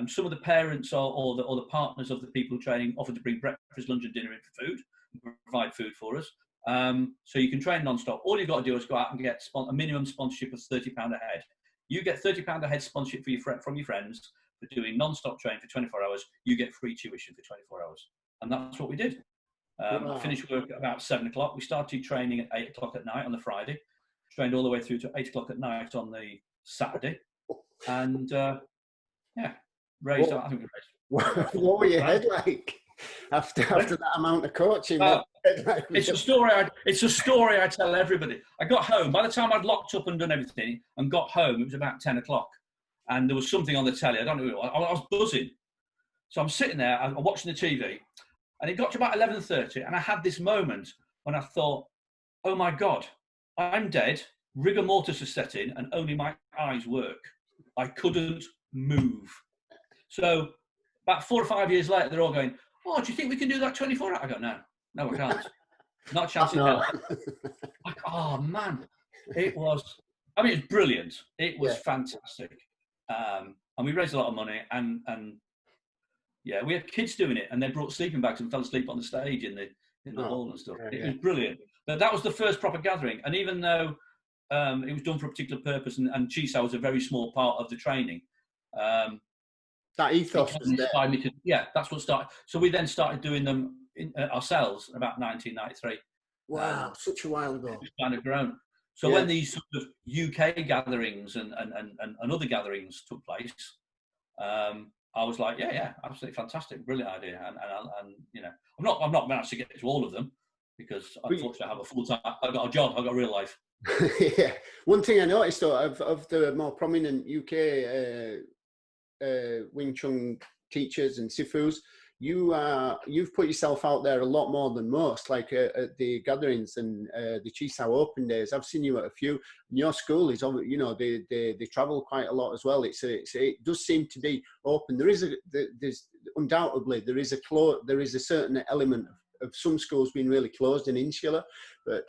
Some of the parents or the partners of the people training offered to bring breakfast, lunch and dinner in for food, provide food for us. So you can train non-stop. All you've got to do is go out and get a minimum sponsorship of £30 a head. You get £30 a head sponsorship from your friends for doing non-stop training for 24 hours. You get free tuition for 24 hours. And that's what we did. Wow. I finished work at about 7 o'clock. We started training at 8 o'clock at night on the Friday. Trained all the way through to 8 o'clock at night on the Saturday. And raised, I think we raised. What were your head like after that amount of coaching? It's a story I tell everybody. I got home. By the time I'd locked up and done everything and got home, it was about 10 o'clock. And there was something on the telly. I don't know who it was. I was buzzing. So I'm sitting there, I'm watching the TV. And it got to about 11:30. And I had this moment when I thought, oh my God, I'm dead. Rigor mortis has set in and only my eyes work. I couldn't move. So about 4 or 5 years later, they're all going, oh, do you think we can do that 24 hours? I go, no, I can't. Not a chance in hell. Like, oh, man. It was brilliant. It was fantastic. And we raised a lot of money. And yeah, we had kids doing it. And they brought sleeping bags and fell asleep on the stage in the hall and stuff. It was brilliant. But that was the first proper gathering. And even though it was done for a particular purpose and Chisao was a very small part of the training, that ethos was there. That's what started. So we then started doing them ourselves in about 1993. Wow, such a while ago. It's kind of grown. So when these sort of UK gatherings and other gatherings took place, I was like, yeah, absolutely fantastic, brilliant idea. And you know, I'm not managed to get to all of them because unfortunately I have a full-time. I've got a job. I've got a real life. Yeah. One thing I noticed though of the more prominent UK Wing Chun teachers and Sifus, you've put yourself out there a lot more than most, like at the gatherings and the Chisao Open days. I've seen you at a few. And your school is, you know, they travel quite a lot as well. It does seem to be open. There's undoubtedly there is a certain element of some schools being really closed and insular, but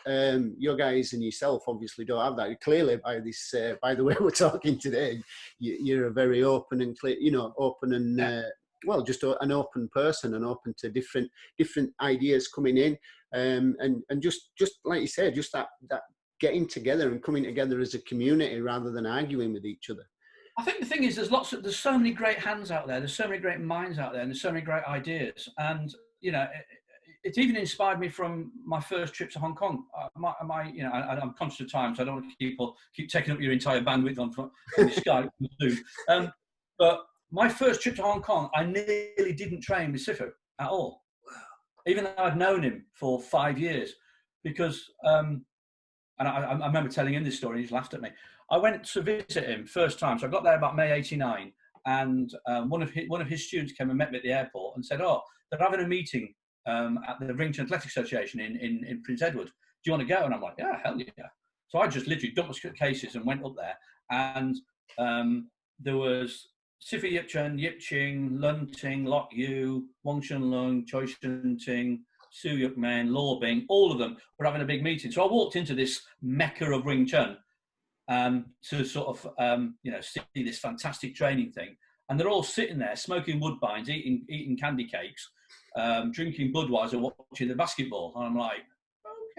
your guys and yourself obviously don't have that. Clearly, by the way we're talking today, you're a very open and clear, you know, open and just an open person and open to different ideas coming in, and just like you said, just that getting together and coming together as a community rather than arguing with each other. I think the thing is, there's so many great hands out there, there's so many great minds out there, and there's so many great ideas, and you know. It's even inspired me from my first trip to Hong Kong. I'm conscious of time, so I don't want to keep taking up your entire bandwidth on Skype and Zoom. But my first trip to Hong Kong, I nearly didn't train with Sifu at all, even though I'd known him for 5 years. Because, and I remember telling him this story, he's laughed at me. I went to visit him first time, so I got there about May '89, and one of his students came and met me at the airport and said, "Oh, they're having a meeting." At the Wing Chun Athletic Association in Prince Edward. Do you want to go? And I'm like, yeah, hell yeah. So I just literally dumped my cases and went up there. And there was Sifu Yip Chun, Yip Ching, Lun Ting, Lok Yu, Wong Chun Lung, Choi Shun Ting, Su Yuk Men, Law Bing, all of them were having a big meeting. So I walked into this mecca of Wing Chun to sort of, see this fantastic training thing. And they're all sitting there smoking woodbines, eating candy cakes, drinking Budweiser, watching the basketball. And I'm like,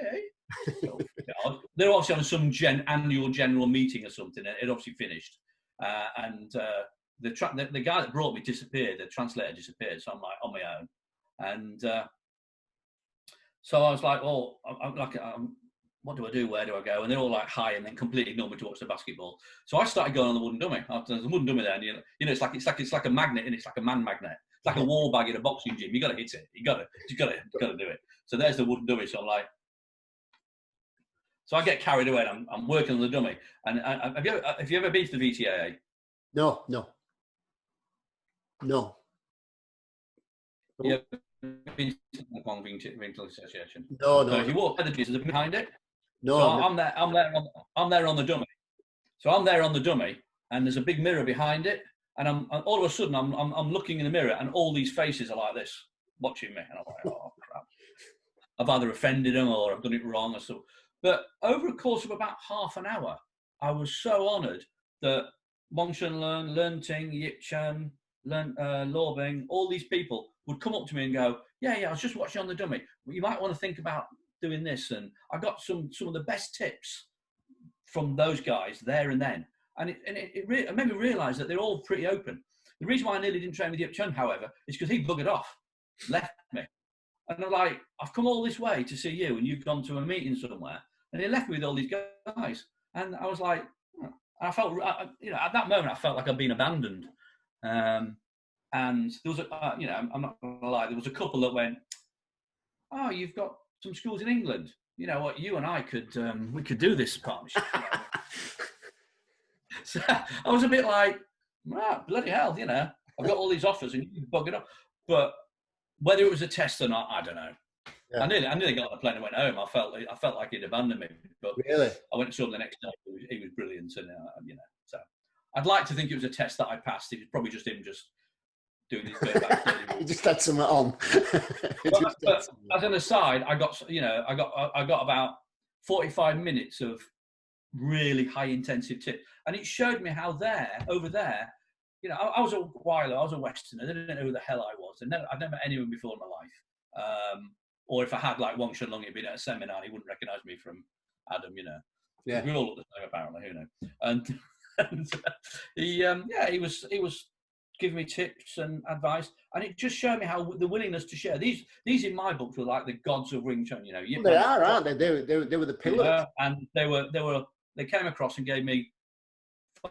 okay. So, they're obviously on some annual general meeting or something. It obviously finished. The guy that brought me disappeared. The translator disappeared. So I'm like on my own. And so I was like, what do I do? Where do I go? And they're all like hi, and then completely ignore me to watch the basketball. So I started going on the wooden dummy. There's a wooden dummy there, and it's like a magnet, and it's like a man magnet. It's like a wall bag in a boxing gym. You got to hit it. You got to do it. So there's the wooden dummy. So I'm like, so I get carried away. And I'm working on the dummy. And have you ever been to the VTAA? No. Yeah. Wing Chun Association. No, So no, if you walk by the Jesus behind it, no. so I'm there on the dummy. So I'm there on the dummy, and there's a big mirror behind it, and I'm all of a sudden I'm looking in the mirror, and all these faces are like this, watching me, and I'm like, oh crap, I've either offended them or I've done it wrong or so. But over a course of about half an hour, I was so honoured that Wing Chun Learn Ting, Yip Chan, Law Bing, all these people would come up to me and go, yeah, I was just watching on the dummy. Well, you might want to think about doing this. And I got some of the best tips from those guys there and then. And it made me realise that they're all pretty open. The reason why I nearly didn't train with Yip Chun, however, is because he buggered off, left me. And I'm like, I've come all this way to see you, and you've gone to a meeting somewhere, and he left me with all these guys. And I was like, I felt, at that moment, I felt like I'd been abandoned. And there was, I'm not going to lie, there was a couple that went, oh, you've got some schools in England. You know what, you and I we could do this partnership. So I was a bit like, bloody hell, I've got all these offers and you bug it up. But whether it was a test or not, I don't know. Yeah. I nearly got on the plane and went home. I felt like he'd abandoned me. But really, I went to show him the next day. He was brilliant, and so I'd like to think it was a test that I passed. It was probably just him just doing his going back. He just had something on. but as an aside, I got about 45 minutes of really high intensive tips, and it showed me how over there, I was a whiler, I was a Westerner. They didn't know who the hell I was. I'd never met anyone before in my life. Or if I had like Wong Chun Lung, he'd been at a seminar, he wouldn't recognise me from Adam, Yeah. We all look the same apparently, who knows? And he was giving me tips and advice, and it just showed me how the willingness to share. These in my books were like the gods of Wing Chun, They are, aren't they? They were the pillars. And they came across and gave me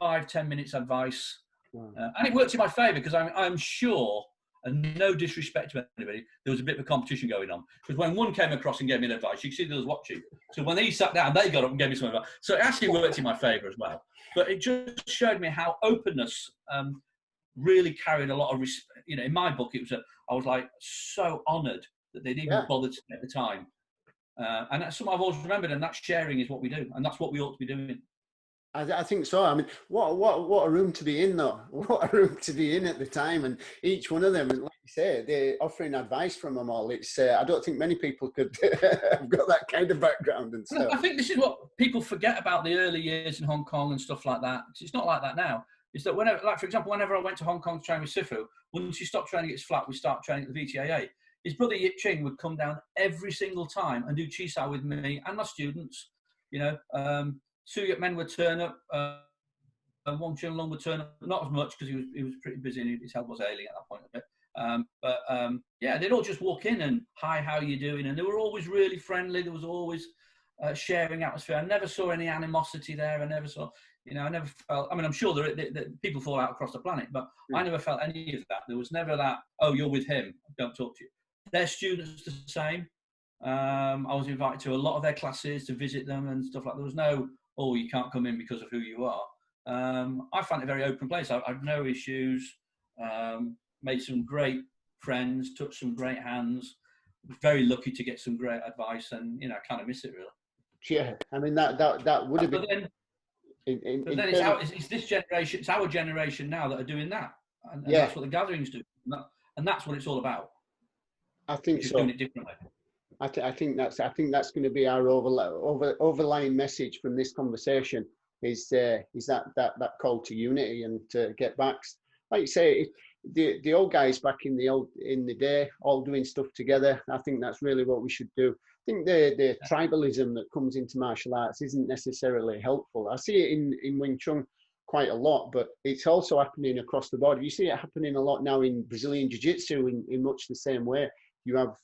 5-10 minutes advice. Wow. And it worked in my favour because I'm sure, and no disrespect to anybody, there was a bit of a competition going on. Because when one came across and gave me advice, you could see they was watching. So when he sat down, they got up and gave me some advice. So it actually worked in my favour as well. But it just showed me how openness really carried a lot of respect. In my book, I was like so honoured that they'd even bothered to take the time. And that's something I've always remembered, and that sharing is what we do, and that's what we ought to be doing. I think so. I mean, what a room to be in, though. What a room to be in at the time, and each one of them, like you say, they're offering advice from them all. It's I don't think many people could have got that kind of background and stuff. I think this is what people forget about the early years in Hong Kong and stuff like that. It's not like that now. Is that for example, whenever I went to Hong Kong to train with Sifu, once you stop training at flat, we start training at the VTAA. His brother Yip Ching would come down every single time and do Chi Sao with me and my students. Su Yip Men would turn up, and Wong Chun Lung would turn up, not as much because he was pretty busy and his health was ailing at that point a bit. They'd all just walk in and, hi, how you doing? And they were always really friendly. There was always sharing atmosphere. I never saw any animosity there. I never saw, I never felt, I'm sure that people fall out across the planet, but I never felt any of that. There was never that, oh, you're with him, don't talk to you. Their students the same. I was invited to a lot of their classes to visit them and stuff like that. There was no, oh, you can't come in because of who you are. I found it a very open place. I've no issues. Made some great friends, touched some great hands. Very lucky to get some great advice, and I kind of miss it really. Yeah, that would have been. But then it's this generation, it's our generation now that are doing that, and that's what the gatherings do, and that's what it's all about. I think so. Doing it differently. I think that's going to be our overlying message from this conversation is that call to unity and to get back. Like you say, the old guys back in the day, all doing stuff together. I think that's really what we should do. I think the tribalism that comes into martial arts isn't necessarily helpful. I see it in Wing Chun quite a lot, but it's also happening across the board. You see it happening a lot now in Brazilian Jiu-Jitsu in much the same way. You have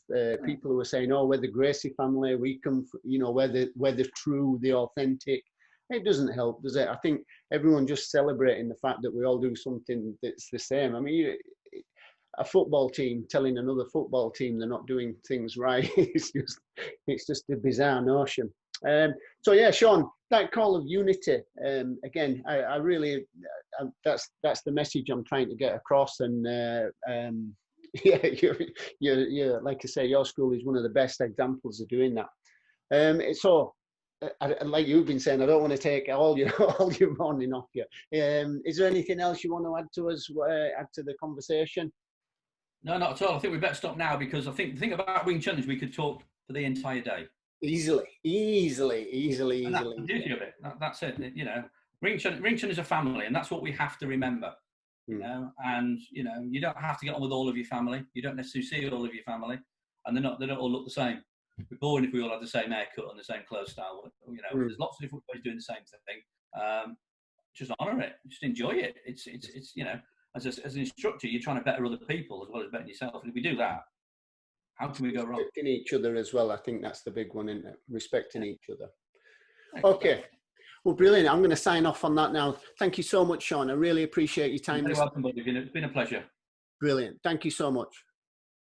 people who are saying, "Oh, we're the Gracie family. We come, we're the true, the authentic." It doesn't help, does it? I think everyone just celebrating the fact that we all do something that's the same. A football team telling another football team they're not doing things right. It's just a bizarre notion. So yeah, Shaun, that call of unity. Again, I really that's the message I'm trying to get across, and Yeah, you're like I say, your school is one of the best examples of doing that. So, like you've been saying, I don't want to take all your all your morning off you. Is there anything else you want to add to us? Add to the conversation? No, not at all. I think we better stop now, because I think the thing about Wing Chun is we could talk for the entire day. Easily. And that's the beauty of it. That's it. You know, Wing Chun is a family, and that's what we have to remember. You know, and you know, you don't have to get on with all of your family. You don't necessarily see all of your family, and they don't all look the same. It'd be boring if we all had the same haircut and the same clothes style. You know, there's lots of different ways of doing the same thing. Just honour it. Just enjoy it. It's you know, as an instructor, you're trying to better other people as well as bettering yourself. And if we do that, how can we go wrong? Respecting each other as well. I think that's the big one, isn't it? Respecting each other. Okay. Well, brilliant. I'm going to sign off on that now. Thank you so much, Shaun. I really appreciate your time. You're welcome, buddy. It's been a pleasure. Brilliant. Thank you so much.